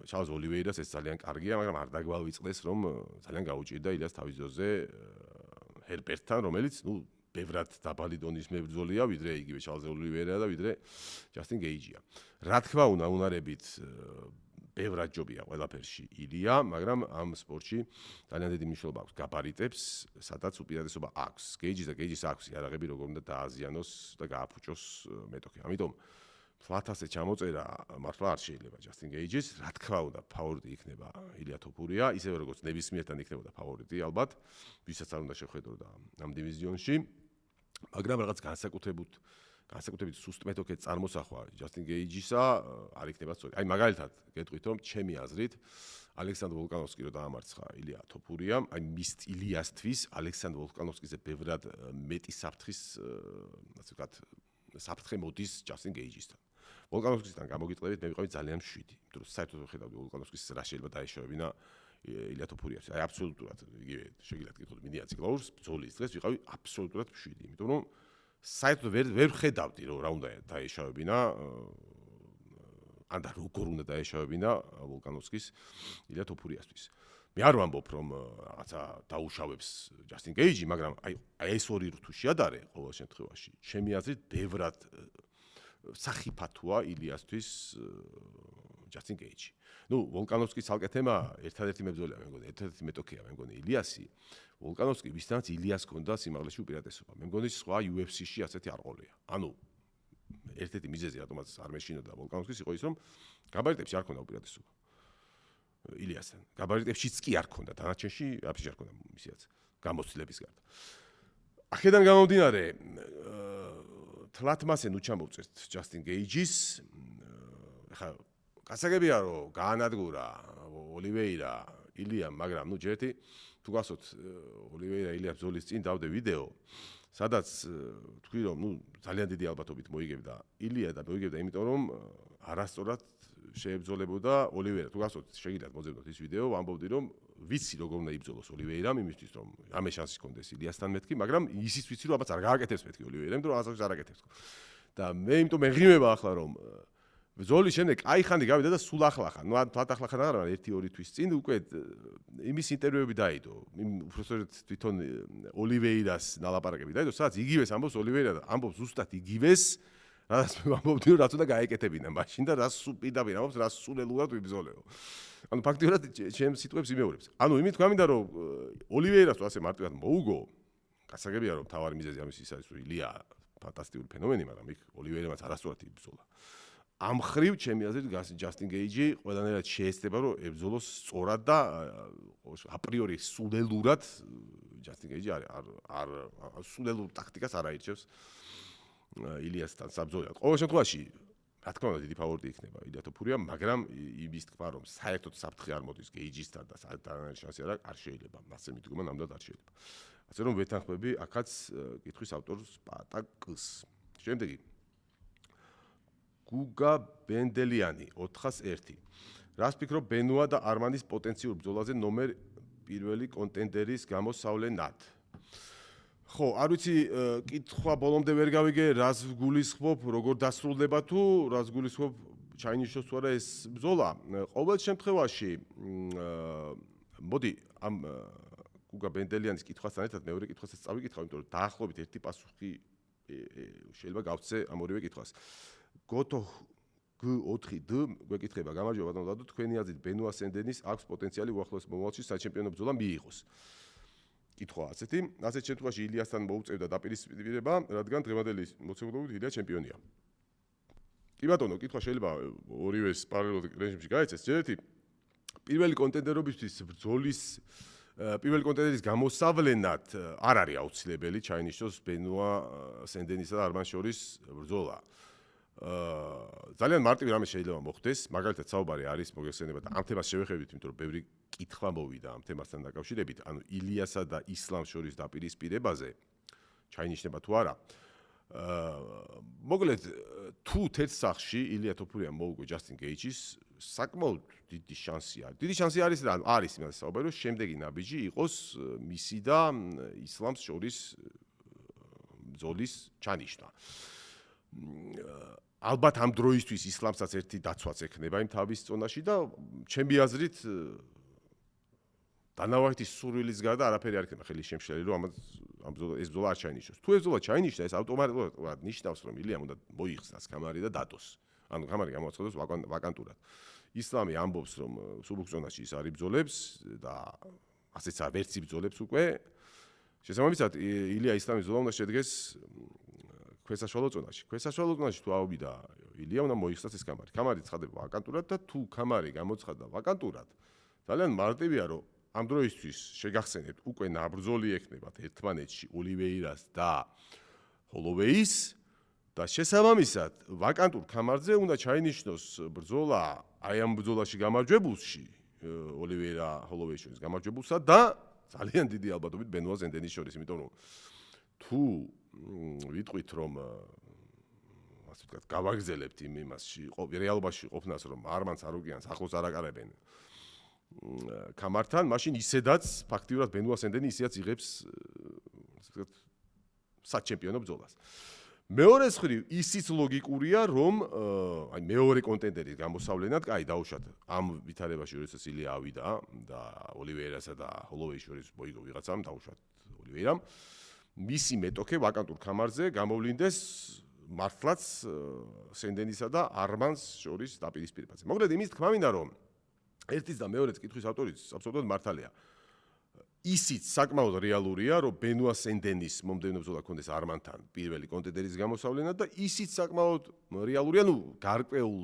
ჩარლზ ოლივეირას, ეს ძალიან კარგია, მაგრამ არ დაგვავიწყდეს, რომ ძალიან გაუჭირდა ილიას თავის ძოზე ჰერბერტთან, რომელიც, ბევრად დაბალი დონის მებრძოლია, ვიდრე იგივე ჩარლზ ოლივეირა და ვიდრე ჯასტინ გეიჯია. რა თქმა უნდა, უნარებით ბევრად ჯობია ყველაფერში ილია, მაგრამ ამ სპორტში ძალიან დიდი მნიშვნელობა აქვს გაბარიტებს, სადაც უპირატესობა აქვს. გეიჯის და გეიჯის აქვს იარაღები, როგორ უნდა დააზიანოს და გააფუჭოს მეტოქი. ამიტომ ფლათასე ჩამოწერა მართლა არ შეიძლება ჯასტინ გეიჯის. რა თქმა უნდა, ფავორიტი იქნება ილია თოფურია, ისევე როგორც ნებისმიერთან იქნებოდა ფავორიტი ალბათ, ვისაც არ უნდა შეხვედროდა ამ დივიზიონში, მაგრამ რაღაც განსაკუთრებით სუსტ მეთოქეთ წარმოსახვა ჯასტინ გეიჯისა არ იქნება სწორი. აი მაგალითად გეტყვით, რომ ჩემი აზრით ალექსანდრ ვოლკანოვსკი რო დაამარცხა ილია თოფურიამ, აი მის ილიასთვის ალექსანდრ ვოლკანოვსკიზე ბევრად მეტი საფრთხის, ასე ვთქვათ, საფრთხე მოდის ჯასტინ გეიჯისთან. ვოლკანოვსკისთან გამოგიტყდებით, მე ვიყავი ძალიან მშვიდი, იმიტომ რომ საერთოდ ვხედავდი ვოლკანოვსკის რა შეიძლება დაეშოვებინა ილია თოფურიას. აი აბსოლუტურად იგივე შეგიძლიათ გითხოთ მინია ციკლაურს, ბრძოლის დღეს ვიყავი აბსოლუტურად მშვიდი, იმიტომ რომ საერთოდ ვერ ხედავდი, რომ რა უნდა დაეშოვებინა, ან და როგორ უნდა დაეშოვებინა ვოლკანოვსკის ილია თოფურიასთვის. მე არ ვამბობ, რომ რაღაცა დაუშავებს ჯასტინ გეიჯი, მაგრამ აი ეს ორი რთული შეადარე ყოველ შემთხვევაში. ჩემი აზრით, ბევრად სახიფათოა ილიასთვის ჯასტინ გეიჯი. ვოლკანოვსკის ცალკე თემა ერთადერთი მებრძოლია, მე მგონი, ერთადერთი მეტოქია, მე მგონი ილიასი. ვოლკანოვსკი ვისთანაც ილიას ჰქონდა სიმაღლეში უპირატესობა. მე მგონი სხვა UFC-ში ასეთი არ ყოლია. ანუ ერთ-ერთი მიზეზი, რატომაც არ მეშინოდა ვოლკანოვსკის, იყო ის, რომ გაბარიტებში არ ჰქონდა უპირატესობა. ილიასთან. გაბარიტებშიც კი არ ჰქონდა, დანარჩენში აფიში არ ჰქონდა ისეაც გამოცდილების გარდა. აქედან გამომდინარე, თლათმასე ნუ ჩამოვწერთ ჯასტინ გეიჯის. ხა გასაგებია, რომ გაანადგურა ოლივეირა ილიამ, მაგრამ ჯერთი თუ გასვოთ ოლივეირა ილია ბრძოლის წინ დავდე ვიდეო, სადაც თქვი რომ ძალიან დიდი ალბათობით მოიგებდა ილია და მოიგებდა იმიტომ რომ არასწორად შეებრძოლებოდა ოლივეირა. თუ გასვოთ შეგიძლიათ მოძებნოთ ის ვიდეო, ვამბობდი რომ ვიცი როგორ უნდა იბრძოლოს ოლივეირამ იმისთვის რომ რამე შანსი ჰქონდეს ილიასთან მეთქი, მაგრამ ისიც ვიცი რომ აბაც არ გააკეთებს მეთქი ოლივეირა, იმიტომ რომ ასაკს არ აკეთებს. და მე იმიტომ მეღიმება ახლა რომ ბრძოლის შემდეგ კაი ხანი გავიდა და სულ ახლახან, თვათ ახლახან არ არის 1-2 თვის წინ უკვე იმის ინტერვიუები დაიდო, უბრალოდ თვითონ ოლივეირას ნალაპარაკები დაიდო, სადაც იგივეს ამბობს ოლივეირა და ამბობს ზუსტად იგივეს, რაც მე ვამბობდი რომ რაც უნდა გაეკეთებინა მაშინ და რაც პირდაპირ ამბობს, რაც სულელურად ვიბრძოლეო. ანუ ფაქტიურად ჩემს სიტყვებს იმეორებს. ანუ იმით გვამინდა რომ ოლივეირას ასე მარტივად მოუგო, გასაგებია რომ თავარი მიზეზი ამის ის არის რომ ილია ფანტასტიკური ფენომენი, მაგრამ იქ ოლივეირამაც არასწორად იბრძოლა. ამ ხრივ ჩემი აზრით ჯასტინ გეიჯი ყველანაირად შეეცდება რომ ებრძოლოს სწორად და აპრიორი სულელურად ჯასტინ გეიჯი არ სულელურ ტაქტიკას არ აირჩევს ილიასთან საბრძოლველად. ყოველ შემთხვევაში რა თქმა უნდა დიდი ფავორიტი იქნება ილია თოფურია, მაგრამ იმის თქვა რომ საერთოდ საფრთხე არ მოდის გეიჯისთან და საერთოდ შანსი არ შეიძლება. ასე მიდგომა ნამდვილად არ შეიძლება. ასე რომ ვეთანხმები აქაც კითხვის ავტორს პატაკს. შემდეგი გუგა ბენდელიანი 401. რას ფიქრობ ბენუა და არმანის პოტენციურ ბრძოლაზე ნომერ პირველი კონტენდერის გამოსავლენად? ხო, არ ვიცი, კითხვა ბოლომდე ვერ გავიგე, რას გულისხმობ, როგორ დასრულდება თუ რას გულისხმობ ჩაინიშნოს თუ არა ეს ბრძოლა. ყოველ შემთხვევაში, მოდი ამ გუგა ბენდელიანის კითხვასთან ერთად მეორე კითხვასაც წავიკითხავ, იმიტომ რომ დაახლოებით ერთი პასუხი შეიძლება გავცე ამ ორივე კითხვას. გოტო G4D გვეკითხება, გამარჯობა ბატონო ლადო, თქვენი აზრით ბენუა სენდენის აქვს პოტენციალი უახლოეს მომავალში საჩემპიონო ბრძოლა მიიღოს. კითხვა ასეთი, ასეთ შემთხვევაში ილიასთან მოუწევდა დაპირისპირება, რადგან დღევანდელი მოცემულობით ილია ჩემპიონია. კი ბატონო, კითხვა შეიძლება ორივეს პარალელურ რეჟიმში გაეცეს. ჯერეთი პირველი კონტენდერობისთვის ბრძოლის პირველი კონტენდერის გამოსავლენად არ არის აუცილებელი ჩაინიშნოს ბენუა სენდენისა და არმან შორის ბრძოლა. ძალიან მარტივი რამე შეიძლება მოხდეს, მაგალითად საუბარი არის მოგეხსენებათ ამ თემას შევეხებით, იმიტომ რომ ბევრი კითხვა მოვიდა ამ თემასთან დაკავშირებით, ანუ ილიასა და ისლამს შორის დაპირისპირებაზე ჩაინიშნება თუ არა. მოკლედ თუ თეთრ სახში ილია თოფურია მოუგო ჯასტინ გეიჯის საკმაოდ დიდი შანსი არის. დიდი შანსი არის რა, არის იმას საუბარი, რომ შემდეგი ნაბიჯი იყოს მისი და ისლამს შორის ბრძოლის ჩანიშვნა. ალბათ ამ დროისთვის ისლამსაც ერთი დაცვაც ექნება იმ თავის წონაში და ჩემი აზრით დანავარეთის სურვილის გარდა არაფერი არ იქნება ხელის შემშლელი, რომ ეს ბრძოლა არ ჩაინიშნოს. თუ ეს ბრძოლა ჩაინიშნა, ეს ავტომატურად ნიშნავს, რომ ილიამ უნდა მოიხსნას კამარი და დადოს. ანუ კამარი გამოაცხადოს ვაკანტურად. ისლამი ამბობს, რომ სუბუქ ზონაში ის არ იბრძოლებს და ასეც ვერც იბრძოლებს უკვე. შესაბამისად, ილია ისლამის ბრძოლა უნდა შედგეს ქვესაშუალო ზონაში. ქვესაშუალო ზონაში თუ ავიდა ილია, უნდა მოიხსნას ეს კამარი. კამარი ცხადდება ვაკანტურად და თუ კამარი გამოცხადდა ვაკანტურად, ძალიან მარტივია, რომ ამ დროისთვის შეგახსენებთ უკვე ნაბრძოლი ექნებათ ერთმანეთში ოლივეირას და ჰოლოვეის და შესაბამისად ვაკანტურ კამარზე უნდა ჩაინიშნოს ბრძოლა აი ამ ბრძოლაში გამარჯვებულში ოლივეირა ჰოლოვეის შორის გამარჯვებულსა და ძალიან დიდი ალბათობით ბენუა ზენდენის შორის, იმიტომ რომ თუ ვიტყვით რომ ასე ვთქვათ გავაგზელებთ იმასში რეალობაში ყოფნას რომ არმან სარუკიანს ახლოს არ აკარებენ კამართან, მაშინ ისედაც ფაქტიურად ბენუა ზენდენი ისედაც იღებს ასე ვთქვათ საჩემპიონო ბრძოლას. მეორე მხრივ ისიც ლოგიკურია რომ აი მეორე კონტენდერის გამოსავლენად, აი დაუშვათ ამ ვითარებაში როდესაც ილია ავიდა და ოლივეირასა და ჰოლოვეის შორის მოიგო ვიღაცამ, დაუშვათ ოლივეირამ, მისი მეტოქე ვაკანტურ კამარზე გამოვლინდეს მართლაც სენდენისა და არმანს შორის დაპირისპირებაზე. მოკლედ იმის თქმა მინდა რომ ერთის და მეორეს კითხვის ავტორიც აბსოლუტურად მართალია. ისიც საკმაოდ რეალურია, რომ ბენუა სენდენის მომდევნო ბრძოლა ქონდეს არმანთან პირველი კონტენდერის გამოსავლენად და ისიც საკმაოდ რეალურია, გარკვეულ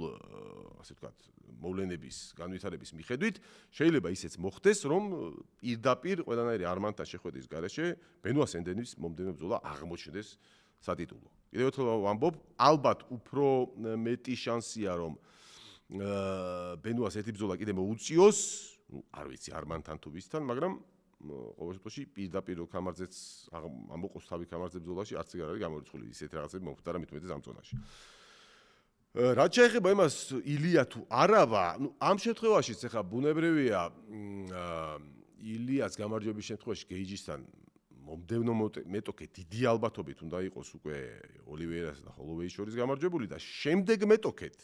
ასე ვთქვათ, მოვლენების განვითარების მიხედვით შეიძლება ისეც მოხდეს, რომ პირდაპირ ყველანაირი არმანთან შეხვედრის გარეშე ბენუა სენდენის მომდევნო ბრძოლა აღმოჩნდეს სატიტულო. კიდევ ერთხელ ვამბობ, ალბათ უფრო მეტი შანსია, რომ ბენუას ერთი ბრძოლა კიდე მოუწიოს, არ ვიცი არმანთან თუ ვისთან, მაგრამ ყოველ შემთხვევაში პირდაპირ კამარზეც ამოყოს თავი კამარზე ბრძოლაში არც ეგ არ არის გამორიცხული ისეთ რაღაცები მომხდარა მithumetes ამ ზონაში. რაც შეეხება იმას ილია თუ არავა, ამ შემთხვევაშიც ახლა ბუნებრივია ილიას გამარჯვების შემთხვევაში გეიჯისთან მომდევნო მეტოქე დიდი ალბათობით უნდა იყოს უკვე ოლივეირას და ჰოლოვეის შორის გამარჯვებული და შემდეგ მეტოქეთ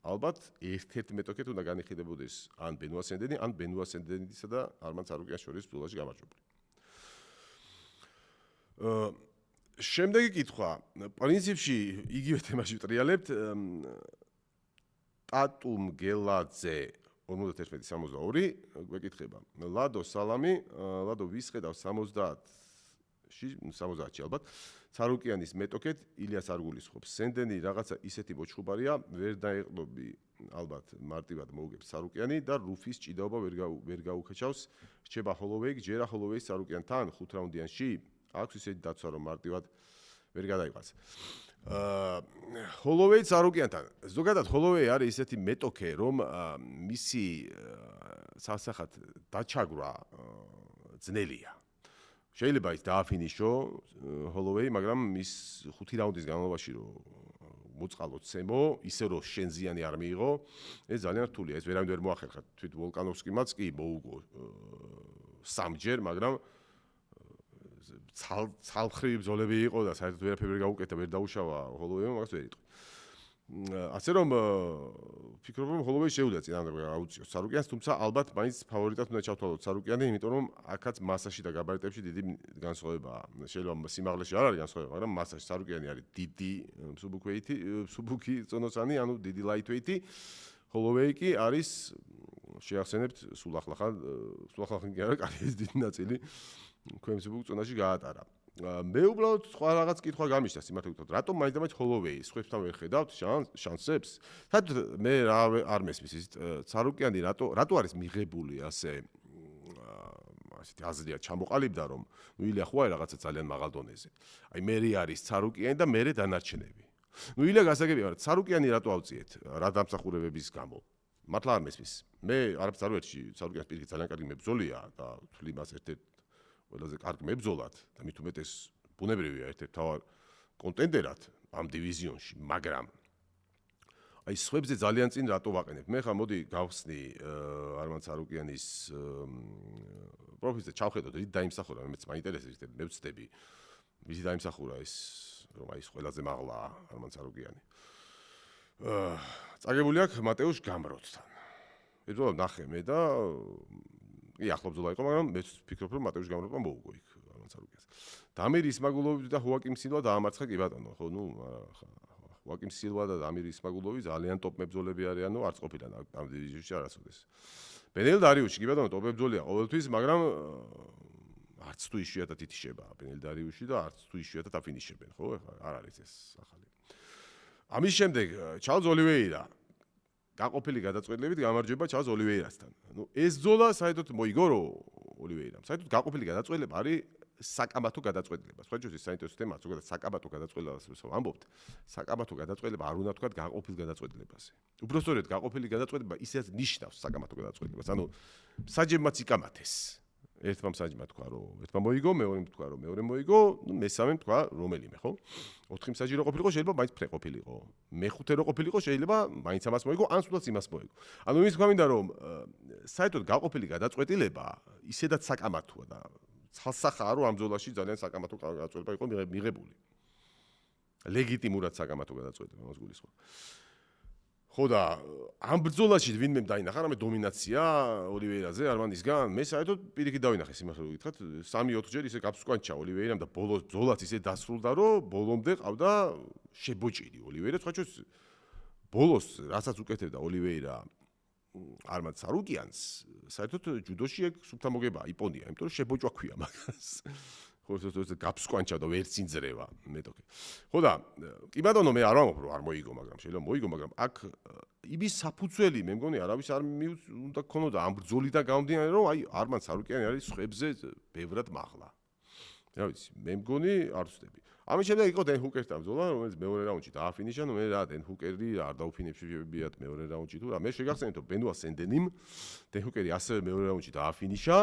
ალბათ ერთ-ერთ მეტოქეთ უნდა განიხილებოდეს ან ბენუა სენდენი, ან ბენუა სენდენისა და არმან სარუკიანის შორის ბრძოლაში გამარჯვებული. შემდეგი კითხვა, პრინციპში იგივე თემაში ვტრიალებთ. ტატუმ გელაძე 51-62 გვეკითხება. ლადო სალამი, ლადო ვისხედავ 70-ში ალბათ. სარუკიანის მეტოქეთ ილიას არ გულისხმობს. სენდენი რაღაცა ისეთი მოჩხუბარია, ვერ დაეყნობი ალბათ მარტივად მოუგებს სარუკიანი და რუფის ჭიდაობა ვერ გაუქეჩავს. რჩება ჰოლოვეი, ჯერა ჰოლოვეის სარუკიანთან 5 რაუნდიანში. აქვს ისეთი დაცვა რომ მარტივად ვერ გადაიყვანს. ჰოლოვეი სარუკიანთან. ზოგადად ჰოლოვეი არის ისეთი მეტოქე, რომ მისი სასახად დაჩაგვრა ძნელია. შეიძლება ის დააფინიშო ჰოლოვეი, მაგრამ მის 5 რაუნდის განმავლობაში რომ მოწყალოთ ცემო, ისე რომ შენზიანი არ მიიღო, ეს ძალიან რთულია. ეს ვერავინ ვერ მოახერხა. თვით ვოლკანოვსკიმაც კი მოუგო 3 ჯერ, მაგრამ ცალმხრივი ბრძოლები იყო და საერთოდ ვერაფერი ვერ გაუკეთა, ვერ დაუშავა ჰოლოვეიმ, მაგას ვერ იტყვი. ასე რომ ვფიქრობ, რომ ჰოლოვეი შეუძლია წინააღმდეგ აუწიოს სარუკიანს, თუმცა ალბათ მაინც ფავორიტად უნდა ჩავთვალოთ სარუკიანი, იმიტომ რომ აქაც მასაში და გაბარიტებში დიდი განსხვავებაა. შეიძლება სიმაღლეში არ არის განსხვავება, მაგრამ მასაში სარუკიანი არის დიდი სუბუქი წონოსანი, ანუ დიდი ლაითვეითი. ჰოლოვეი კი არის შეახსენებთ სულ ახლახან კი არა, კარიერის დიდი ნაწილი ქვემსუბუქ წონაში გაატარა. მე უბრალოდ სხვა რაღაც კითხვა გამიშთა სიმართლე გითხრათ, რატომ მაინც და მაინც ჰოლოვეი სხვებთან ვერ ხედავთ შანსებს? საერთოდ მე არ მესმის ის სარუკიანი რატო არის მიღებული ასეთი აზრია ჩამოყალიბდა რომ ილია ხო არის რაღაცა ძალიან მაღალ დონეზე. აი მერი არის სარუკიანი და მერე დანარჩენები. ნუ ილია გასაგებია, მაგრამ სარუკიანი რატო ავწიეთ? რა დამსახურებების გამო? მართლა არ მესმის. მე არაფერს არ ვერჩი, სარუკიანს პირიქით ძალიან კარგი მებრძოლია და თვლი მას ერთ-ერთ ყველაზე კარგ მებრძოლად და მით უმეტეს ბუნებრივია ერთ-ერთ თავარ კონტენდერად ამ დივიზიონში, მაგრამ აი სხვებზე ძალიან წინ რატო ვაყენებ? მე ხა მოდი გავხსნი არმან სარუკიანის პროფილზე ჩავხედოთ, რით დაიმსახურა, მეც მაინტერესებს, მე ვცდები. ვისი დაიმსახურა ეს, რომ აი ეს ყველაზე მაღლაა არმან სარუკიანი. წაგებული აქვს მატეუშ გამროთთან. ებრძოლა ნახე მე და კი ახლა ბრძოლა იყო, მაგრამ მე ვფიქრობ, რომ მატეუშ გამროთმა მოუგო იქ არმან სარუკიანს. დამիր ისმაგულოვი და ჰუაკიმ სილვა დაამარცხა კი ბატონო, ხო, ნუ ჰუაკიმ სილვა და დამիր ისმაგულოვი ძალიან ტოპ მებრძოლები არიანო, არც ყოფილან ამ დივიზიონში არასოდეს. ბენელ დარიუში კი ბატონო ტოპ მებრძოლია ყოველთვის, მაგრამ არც თუ იშვიათად ითიშება ბენელ დარიუში და არც თუ იშვიათად აფინიშებენ, ხო? არ არის ეს ახალი. ამის შემდეგ ჩარლზ ოლივეირა გაყოფილი გადაწყვეტილებით გამარჯვება ჩარლზ ოლივეირასთან. ნუ ეს ბრძოლა საერთოდ მოიგო რო ოლივეირამ. საერთოდ გაყოფილი გადაწყვეტილება არის საკამათო გადაწყვეტილება. სხვა ჯერ საინტერესო თემაა, ზოგადად საკამათო გადაწყვეტილებას ვამბობთ. საკამათო გადაწყვეტილება არ უნდა თქვა გაყოფილ გადაწყვეტილებაზე. უბრალოდ გაყოფილი გადაწყვეტილება ისედაც ნიშნავს საკამათო გადაწყვეტილებას. ანუ საჯებმაც იკამათეს. ერთმა მსაჯმა თქვა, რომ ერთმა მოიგო, მეორემ თქვა, რომ მეორე მოიგო, ნუ მესამემ თქვა, რომელიმე, ხო? 4 მსაჯი რო ყოფილიყო, შეიძლება მაინც ფრე ყოფილიყო. მეხუთე რო ყოფილიყო, შეიძლება მაინც ამას მოიგო, ან სულაც იმას მოიგო. ანუ იმის თქვა მინდა, რომ საერთოდ გაყოფილი გადაწყვეტილება ისედაც საკამათოა და ცალსახაა, რომ ამ ბრძოლაში ძალიან საკამათო გადაწყვეტილება იყო მიღებული. ლეგიტიმურად საკამათო გადაწყვეტილება მას გულისხმობ. ხო და ამ ბრძოლაში ვინმე დაინახა რამე დომინაცია ოლივეირაზე არმანისგან, მე საერთოდ პირიქით დავინახე სიმართლე რომ გითხრათ 3-4 ჯერ ისე გაფსკვანჩა ოლივეირამ და ბოლოს ბრძოლაც ისე დასრულდა, რომ ბოლომდე ყავდა შებოჭირი ოლივეირა, სხვაჩოს ბოლოს რასაც უკეთებდა ოლივეირა არმან სარუკიანს, საერთოდ ჯუდოში ეგ სუფთა მოგებაა, იპონია, იმიტომ რომ შებოჭვა ქვია მაგას. ხო, ეს გაფსკვანჩა და ვერც ინძრევა, მეტოქე. ხო და კი ბატონო, მე არ ვამბობ, რომ არ მოიგო, მაგრამ შეიძლება მოიგო, მაგრამ აქ იმის საფუძველი მე მგონი არავის არ უნდა გქონოდა ამ ბრძოლიდან გამომდინარე, რომ აი არმან სარუკიანი არის სხვებზე ბევრად მაღლა. რა ვიცი, მე მგონი არ ვწდები. ამის შემდეგ იყო დენ ჰუკერთან ბრძოლა, რომელიც მეორე რაუნდში დააფინიშა, ნუ მე რა დენ ჰუკერი არ დაუფინებშებიათ მეორე რაუნდში თუ რა. მე შეგახსენეთ, რომ ბენუა სენდენიმ დენ ჰუკერი ასევე მეორე რაუნდში დააფინიშა.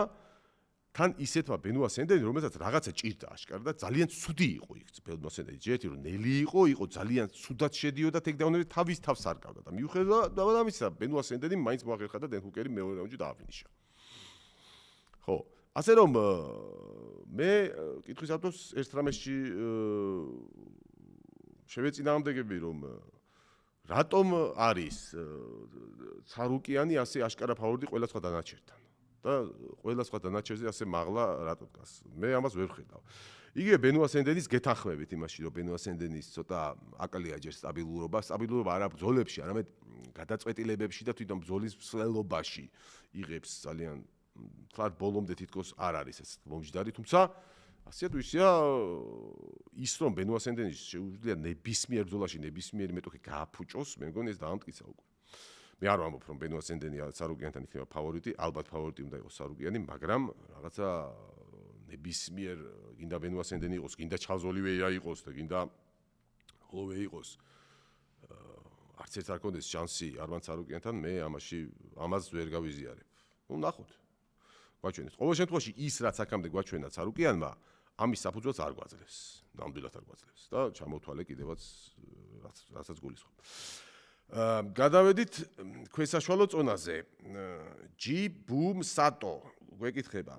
თან ისეთმა ბენუა სენდენი, რომელსაც რაღაცა ჭირდა აშკარად და ძალიან ცუდი იყო იქ ბენუა სენდენი. ჯერეთი რომ ნელი იყო ძალიან ცუდად შედიოდა ტექდაუნები თავის თავს არკავდა და მიუხედავად ამისა ბენუა სენდენი მაინც მოახერხა და დენ ჰუკერი მეორე რაუნდში დააფინიშა. ხო, ასე რომ მე კითხვის ავტორს ერთ რამეში შევეწინააღმდეგები, რომ რატომ არის სარუკიანი ასე აშკარა ფავორიტი ყველა სხვა დანარჩენთან. და ყველა სხვა დანარჩენზე ასე მაღლა რატო დგას? მე ამას ვერ ხედავ. იგივე ბენუა სენდენის გეთანხმებით იმაში, რომ ბენუა სენდენის ცოტა აკლია ჯერ სტაბილურობა არა ბრძოლებში, არამედ გადაწყვეტილებებში და თვითონ ბრძოლის მსვლელობაში იღებს ძალიან თლად ბოლომდე თითქოს არ არის ეს მომჯდარი, თუმცა ასე თუ ისეა ის რომ ბენუა სენდენის შეუძლია ნებისმიერ ბრძოლაში ნებისმიერი მეტოქე გააფუჭოს, მე მგონი ეს დაამტკიცა უკვე. მე არ ვამბობ, რომ ბენუა სენდენი სარუკიანთან იქნება ფავორიტი, ალბათ ფავორიტი უნდა იყოს სარუკიანი, მაგრამ რაღაცა ნებისმიერ გინდა ბენუა სენდენი იყოს, გინდა ჩარლზ ოლივეირა იყოს და გინდა ჰოლოვეი იყოს. არც ერთ არ კონდეს შანსი არმან სარუკიანთან, მე ამას ვერ გავიზიარებ. ნუ ნახოთ. გვაჩვენეთ. ყოველ შემთხვევაში ის რაც აქამდე გვაჩვენა სარუკიანმა, ამის საფუძველს არ გვაძლევს, ნამდვილად არ გვაძლევს და ჩამოვთვალე კიდევაც რასაც გულისხმობ. გადავედით ქვესაშუალო წონაზე. ჯი ბუმ სატო გვეკითხება.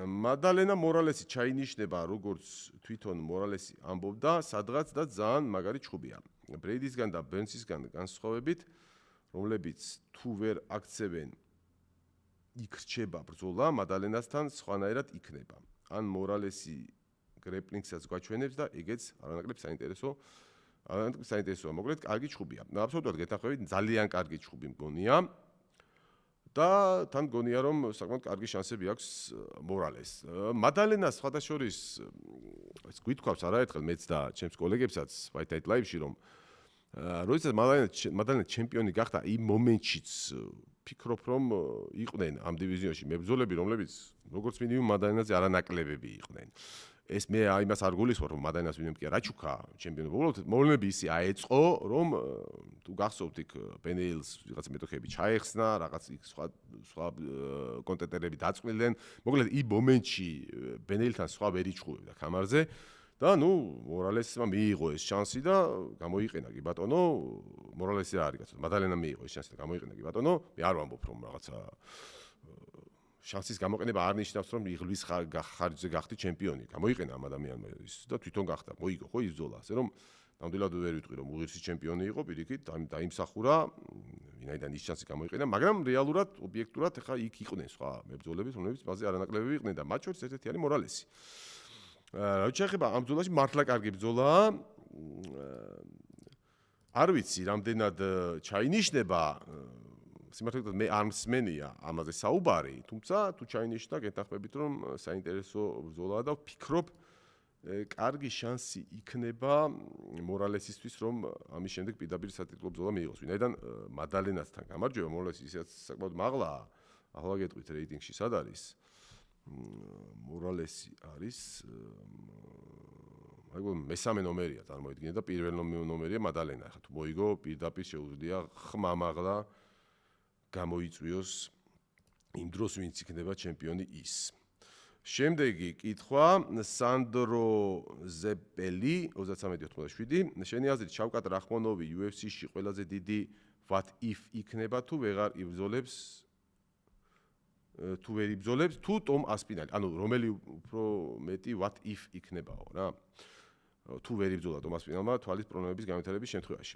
მადალენა მორალესი ჩაინიშნება როგორც თვითონ მორალესი ამბობდა, სადღაც და ძალიან მაგარი ჩხუბია. ბრეიდისგან და ბენსისგან განსხვავებით, რომლებიც თუ ვერ აქცევენ იქ რჩება ბრძოლა, მადალენასთან სხვანაირად იქნება. ან მორალესი გრეპლინგსაც გვაჩვენებს და ეგეც არანაკლებ საინტერესოა, მოკლედ კარგი ჩხუბია. აბსოლუტურად გეთანხმებით, ძალიან კარგი ჩხუბი მგონია. და თან გონია რომ საკმაოდ კარგი შანსები აქვს მორალეს. მადალენას სხვადასხვის ეს გვითქვავს არაერთხელ მეც და ჩემს კოლეგებსაც Fight Night Live-ში რომ როდესაც მადალენა ჩემპიონი გახდა, იმ მომენტშიც ფიქრობ რომ იყვნენ ამ დივიზიონში მებრძოლები, რომლებიც როგორც მინიმუმ მადალენაზე არანაკლებები იყვნენ. ეს მე იმას არ გულისხმობ, რომ მადალენას ვინმე კი არა ჩუქა ჩემპიონობა. უბრალოდ მოვლენები ისე აეწყო, რომ თუ გახსოვთ იქ ბენეილს ვიღაც მეტოქეები ჩაეხსნა, რაღაც იქ სხვა კონტენტერები დაწყვილდნენ. მოკლედ იმ მომენტში ბენეილთან სხვა ვერ იჩხუბებდა კამარზე და მორალესმა მიიღო ეს შანსი და გამოიყენა კი ბატონო. მორალესი რა არის კაცო? მადალენამ მიიღო ეს შანსი და გამოიყენა კი ბატონო. მე არ ვამბობ რომ რაღაცა შანსის გამოყენება არ ნიშნავს რომ იღლის ხარჯზე გახდი ჩემპიონი. გამოიყენა ამ ადამიანმა ის და თვითონ გახდა. მოიგო ხო ის ბრძოლა, ასე რომ ნამდვილად ვერ ვიტყვი რომ უღირსის ჩემპიონი იყო, პირიქით დაიმსახურა, ვინაიდან ის შანსი გამოიყენა, მაგრამ რეალურად, ობიექტურად ეხა იქ იყვნენ სხვა მებრძოლები, რომლებიც მასზე არანაკლები იყვნენ და მათ შორის ერთ-ერთი არის მორალესი. რაც შეეხება ამ ბრძოლაში მართლა კარგი ბრძოლაა. არ ვიცი, რამდენად ჩაინიშნება სიმართლედ მე არ მსმენია ამაზე საუბარი, თუმცა თუ ჩაინიშნა გეთახმებით რომ საინტერესო ბრძოლაა და ვფიქრობ კარგი შანსი იქნება მორალესისთვის რომ ამის შემდეგ პირდაპირ სატიტულო ბრძოლა მიიღოს. ვინაიდან მადალენასთან გამარჯვება მორალესი ისაც საკმაოდ მაღლაა. ახლა გეტყვით რეიტინგში სად არის? მორალესი არის მესამე ნომერია წარმოიდგინე და პირველ ნომერია მადალენა. ახლა თუ მოიგო პირდაპირ შეუძლია ხმამაღლა გამოიწვიოს იმ დროს ვინც იქნება ჩემპიონი ის. შემდეგი კითხვა სანდრო ზეპელი 33-87. შენი აზრით შავკატ რახმონოვი UFC-ში ყველაზე დიდი what if იქნება თუ ვეღარ იბრძოლებს თუ ვერ იბრძოლებს თუ ტომ ასპინალი. ანუ რომელი უფრო მეტი what if იქნებაო რა. თუ ვერ იბრძოლა ტომ ასპინალმა თვალის პრობლემების განვითარების შემთხვევაში.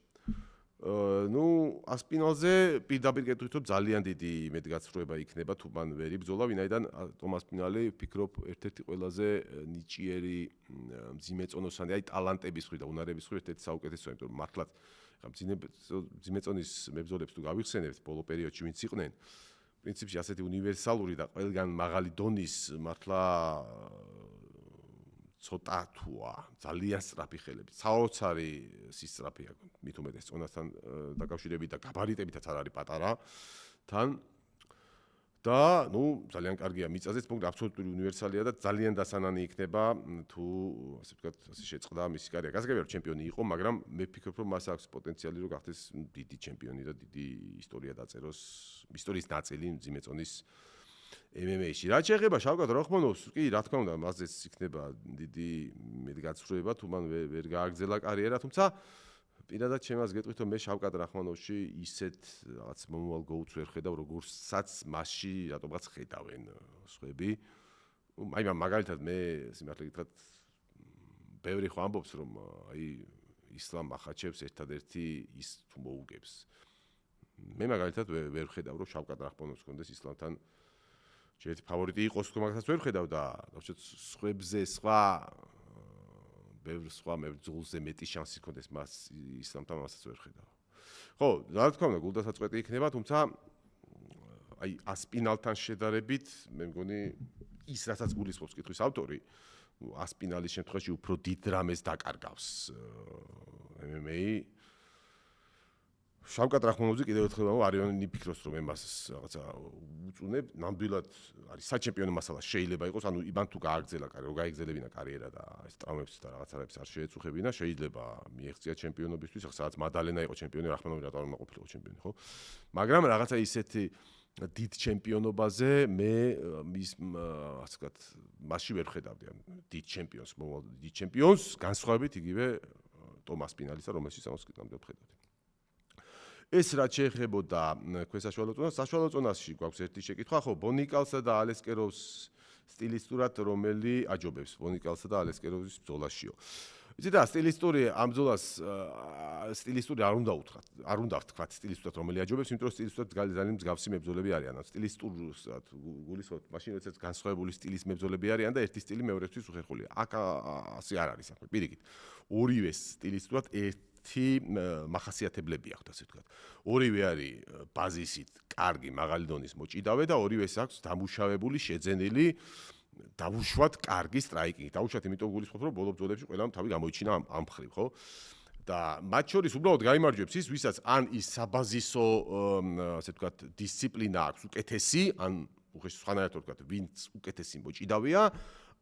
ასპინალზე პირდაპირ გეტყვით რომ ძალიან დიდი მეტგაცრუება იქნება თუ მან ვერ იბრძოლა, ვინაიდან ტომ ასპინალი ვფიქრობ ერთ-ერთი ყველაზე ნიჭიერი მძიმეწონოსანი, აი ტალანტების ხვი და უნარების ხვი ერთ-ერთი საუკეთესოა, იმიტომ რომ მართლაც მძიმეწონის მებრძოლებს თუ გავიხსენებთ ბოლო პერიოდში ვინც იყვნენ, პრინციპში ასეთი უნივერსალური და ყველგან მაღალი დონის მართლა ცოტა თუა, ძალიან სწრაფი ხელები, საოცარი სისწრაფეა, მით უმეტეს წონასთან დაკავშირებით და გაბარიტებითაც არ არის პატარა თან. და ძალიან კარგია მიწაზეც, მოკლედ აბსოლუტური უნივერსალია და ძალიან დასანანი იქნება თუ ასე ვთქვათ, ასე შეწყდა მისი კარიერა. გასაგებია რომ ჩემპიონი იყო, მაგრამ მე ვფიქრობ რომ მას აქვს პოტენციალი რომ გახდეს დიდი ჩემპიონი და დიდი ისტორია დაწეროს, ისტორიის ნაწილი მძიმეწონის MMA-ში. რაც შეეხება შავკატ რახმონოვს, კი, რა თქმა უნდა, მასზეც იქნება დიდი მეტგაცრუება, თუ მან ვერ გააგრძელა კარიერა, თუმცა პირადად ჩემას გეტყვით, რომ მე შავკატ რახმონოვში ისეთ რაღაც მომავალ გოუთს ვერ ხედავ, როგორცაც მასში რატომღაც ხედავენ სხვები. აი მაგალითად მე სიმართლე გითხრათ, ბევრი ხო ამბობს, რომ აი ისლამ მახაჩევს ერთადერთი ის თუ მოუგებს. მე მაგალითად ვერ ხედავ, რომ შავკატ რახმონოვს ჰქონდეს ისლამთან შეიძლება ფავორიტი იყოს, მაგასაც ვერ ხედავ და დავშეთ სხვებზე სხვა ბევრ სხვა მებრძოლზე მეტი შანსი ჰქონდეს მას ისლამთან მასაც ვერ ხედავ. ხო, რა თქმა უნდა, გულდასაწყვეტი იქნება, თუმცა აი ასპინალთან შედარებით მე მგონი ის რასაც გულისხმობს კითხვის ავტორი, ასპინალის შემთხვევაში უფრო დიდ დრამეს დაკარგავს MMA. შავკატ რახმონოვზე კიდევ ერთხელ არიონი ფიქრობს რომ ემას რაღაცა უწუნებ, ნამდვილად არის საჩემპიონო მასალა შეიძლება იყოს, ანუ იბან თუ გააგრძელა კარიერა, რო გაიგრძელებინა კარიერა და ეს ტრავმებს და რაღაცაებს არ შეეწუხებინა, შეიძლება მიეღწია ჩემპიონობისთვის, ახლა სადაც მადალენა იყო ჩემპიონი, რახმონოვი რატო არ უნდა ყოფილიყო ჩემპიონი, ხო? მაგრამ რაღაცა ისეთი დიდ ჩემპიონობაზე მე მის ასე ვთქვათ, მასში ვერ ხედავდი ან დიდ ჩემპიონს, დიდ ჩემპიონს განსხვავებით იგივე ტომას პინალისა, რომელშიც ამას კიდევ ვხედავდი. ეს რაც შეეხებოდა ქვესაშუალო წონას, საშუალო წონასში გვაქვს ერთი შეკითხვა, ხო, ბონიკალსა და ალესკეროვს სტილისტურად რომელი აჯობებს ბონიკალსა და ალესკეროვის ბრძოლაშიო. იცი და სტილისტური ამ ბრძოლას სტილისტური არ უნდა უთხრათ, არ უნდა ვთქვათ სტილისტურად რომელი აჯობებს, იმიტომ რომ სტილისტურად ძალიან მსგავსი მებრძოლები არიან. სტილისტურად გულისხმობთ, მაშინ როდესაც განსხვავებული სტილის მებრძოლები არიან და ერთი სტილი მეორესთვის უხერხულია. აქ ასე არ არის, ახლა პირიქით. ორივე სტილისტურად მახასიათებლები აქვს, ასე ვთქვათ. ორივე არის ბაზისით კარგი, მაღალი დონის მოჭიდავე და ორივეს აქვს დამუშავებული, შეძენილი, დავუშვათ კარგი სტრაიკინგი. დავუშვათ, იმიტომ გულისხმობ, რომ ბოლო ბრძოლებში ყველამ თავი გამოიჩინა ამ მხრივ, ხო? და მათ შორის უბრალოდ გაიმარჯვებს ის, ვისაც ან ის საბაზისო, ასე ვთქვათ, დისციპლინა აქვს უკეთესი, ან უხეში სხვანაირად ვთქვათ, ვინც უკეთესი მოჭიდავეა,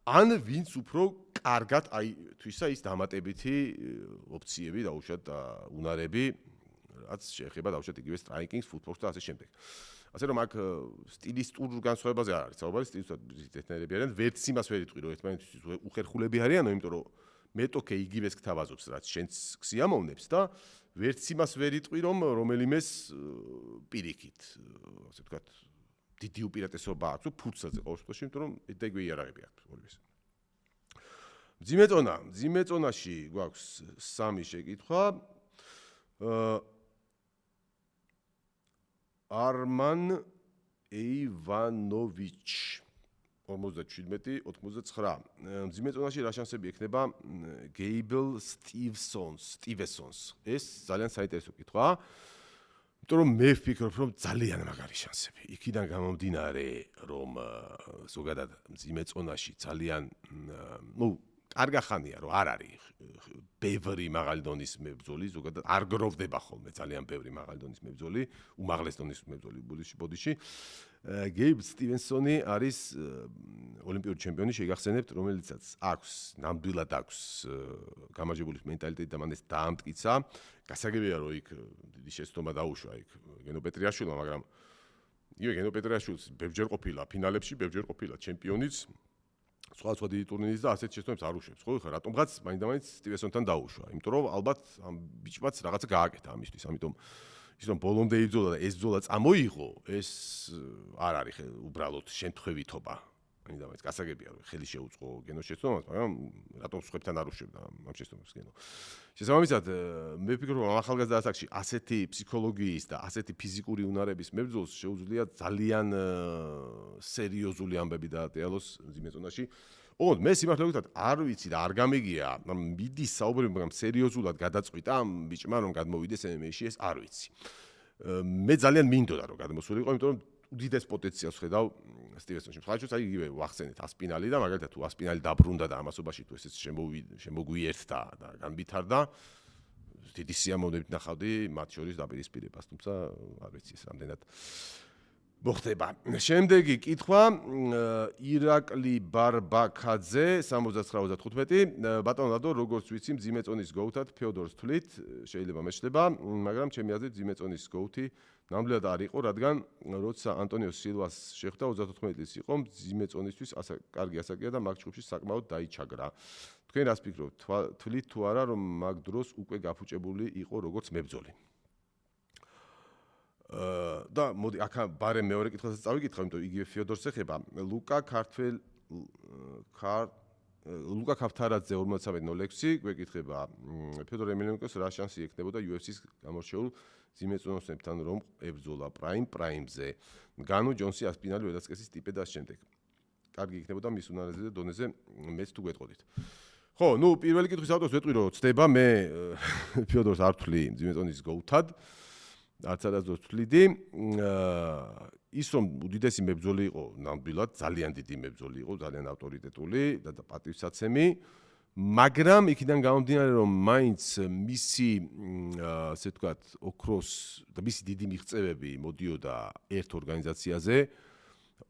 ან ვინც უფრო კარგად აი თვისა ის დამატებითი ოფციები დაუშვათ და უნარები რაც შეეხება დაუშვათ იგივე სტრაიკინგს, ფუტბოლს და ასე შემდეგ. ასე რომ აქ სტილისტურ განსხვავებაზე არ არის საუბარი, სტილისტურად ერთნაირები არიან, ვერც იმას ვერ იტყვი, რომ ერთმანეთისთვის უხერხულები არიანო, იმიტომ რომ მეტოქე იგივეს გთავაზობს, რაც შენც ქსიამოვნებს და ვერც იმას ვერ იტყვი, რომ რომელიმეს პირიქით, ასე ვთქვათ, დიდი უპირატესობა აქვს ფურცელზე ყოველ შემთხვევაში, იმიტომ რომ და იგივე იარაღები აქვს ორივეს. მძიმე წონაში გვაქვს 3 შეკითხვა. Arman Ivanovic 57-89. მძიმე წონაში რა შანსები ექნება Gable Stevensons? ეს ძალიან საინტერესო კითხვა. იმიტომ რომ მე ვფიქრობ, რომ ძალიან მაგარი შანსები. იქიდან გამომდინარე, რომ ზოგადად მძიმე წონაში ძალიან კარგა ხანია, რომ არ არის ბევრი მაღალი დონის მებრძოლი, ზოგადად არ გროვდება ხოლმე ძალიან ბევრი მაღალი დონის მებრძოლი, უმაღლეს დონის მებრძოლი ბოდიში. გეიბ სტივენსონი არის ოლიმპიური ჩემპიონი, შეგახსენებთ, რომელიცაც ნამდვილად აქვს გამარჯვებულის მენტალიტეტი და მან ეს დაამტკიცა. გასაგებია, რომ იქ დიდი შეცდომა დაუშვა იქ გენო პეტრიაშვილმა, მაგრამ იგივე გენო პეტრიაშვილს ბევრჯერ ყოფილა ფინალებში, ბევრჯერ ყოფილა ჩემპიონიც. სხვა დიდი ტურნირის და ასეთ შეცდომებს არ უშვებს. ხო, ხა რატომღაც მაინდა-მაინც სტივენსონთან დაუშვა. იმიტომ რომ ალბათ ამ ბიჭმაც რაღაცა გააკეთა ამისთვის. ამიტომ ის რომ ბოლომდე იბრძოლა და ეს ბრძოლა წამოიღო, ეს არ არის უბრალოდ შემთხვევითობა. მაინდა-მაინც გასაგებია, რომ ხელი შეუწყო გენოს შეცდომას, მაგრამ რატომ სხვებთან არ უშვებდა ამ შეცდომებს გენო. შესაბამისად, მე ვფიქრობ, რომ ახალგაზრდა ასაკში ასეთი ფსიქოლოგიის და ასეთი ფიზიკური უნარების მებრძოლს შეუძლია ძალიან სერიოზული ამბები დაატრიალოს მძიმე წონაში. ოღონდ მე სიმართლე გითხრათ, არ ვიცი და არ გამიგია, მიდის საუბარი, მაგრამ სერიოზულად გადაწყვიტა ამ ბიჭმა რომ გადმოვიდეს MMA-ში, ეს არ ვიცი. მე ძალიან მინდოდა რომ გადმოსულიყო, იმიტომ რომ უდიდეს პოტენციალს ხედავ სტივენსონში. ხალხს აი იგივე ვახსენეთ ასპინალი და მაგალითად თუ ასპინალი დაბრუნდა და ამასობაში თუ ესეც შემოგვიერთდა და განვითარდა, დიდი სიამოვნებით ნახავდი მათ შორის დაპირისპირებას, თუმცა არ ვიცი ეს რამდენად მოხდება. შემდეგი კითხვა ირაკლი ბარბაკაძე 69-35. ბატონ ლადო, როგორც ვიცი, მძიმე წონის გოუთად ფეოდორს თვლით, შეიძლება მეშლება, მაგრამ ჩემი აზრით მძიმე წონის გოუთი ნამდვილად არ იყო, რადგან როცა ანტონიო სილვას შეხვდა 34 წლის იყო, მძიმე წონისთვის კარგი ასაკია და მაგ ჯგუფში საკმაოდ დაიჩაგრა. თქვენ რას ფიქრობთ, თვლით თუ არა, რომ მაგ დროს უკვე გაფუჭებული იყო როგორც მებრძოლი? და მოდი აქ ბარემ მეორე კითხვასაც წავიკითხავ, იმიტომ იგივე ფეოდორს ეხება. ლუკა ქავთარაძე 43-06 გვეკითხება ფეოდორ ემელიანიკოს რა შანსი ექნებოდა UFC-ს გამორჩეულ მძიმე წონასთან რომ ებრძოლა პრაიმზე. განუ ჯონსი ასპინალი ვედასკესის ტიპე და შემდეგ. კარგი იქნებოდა მის უნარზე და დონეზე მეც თუ გეტყოდით. ხო, ნუ პირველი კითხვის ავტორს ვეტყვი რომ ცდება მე ფეოდორს არ ვთვლი მძიმე წონის გოუთად. არც არასდროს ვთვლიდი. ის რომ უდიდესი მებრძოლი იყო, ნამდვილად ძალიან დიდი მებრძოლი იყო, ძალიან ავტორიტეტული და პატივსაცემი, მაგრამ იქიდან გამომდინარე რომ მაინც მისი ასე ვთქვათ, ოქროს და მისი დიდი მიღწევები მოდიოდა ერთ ორგანიზაციაზე,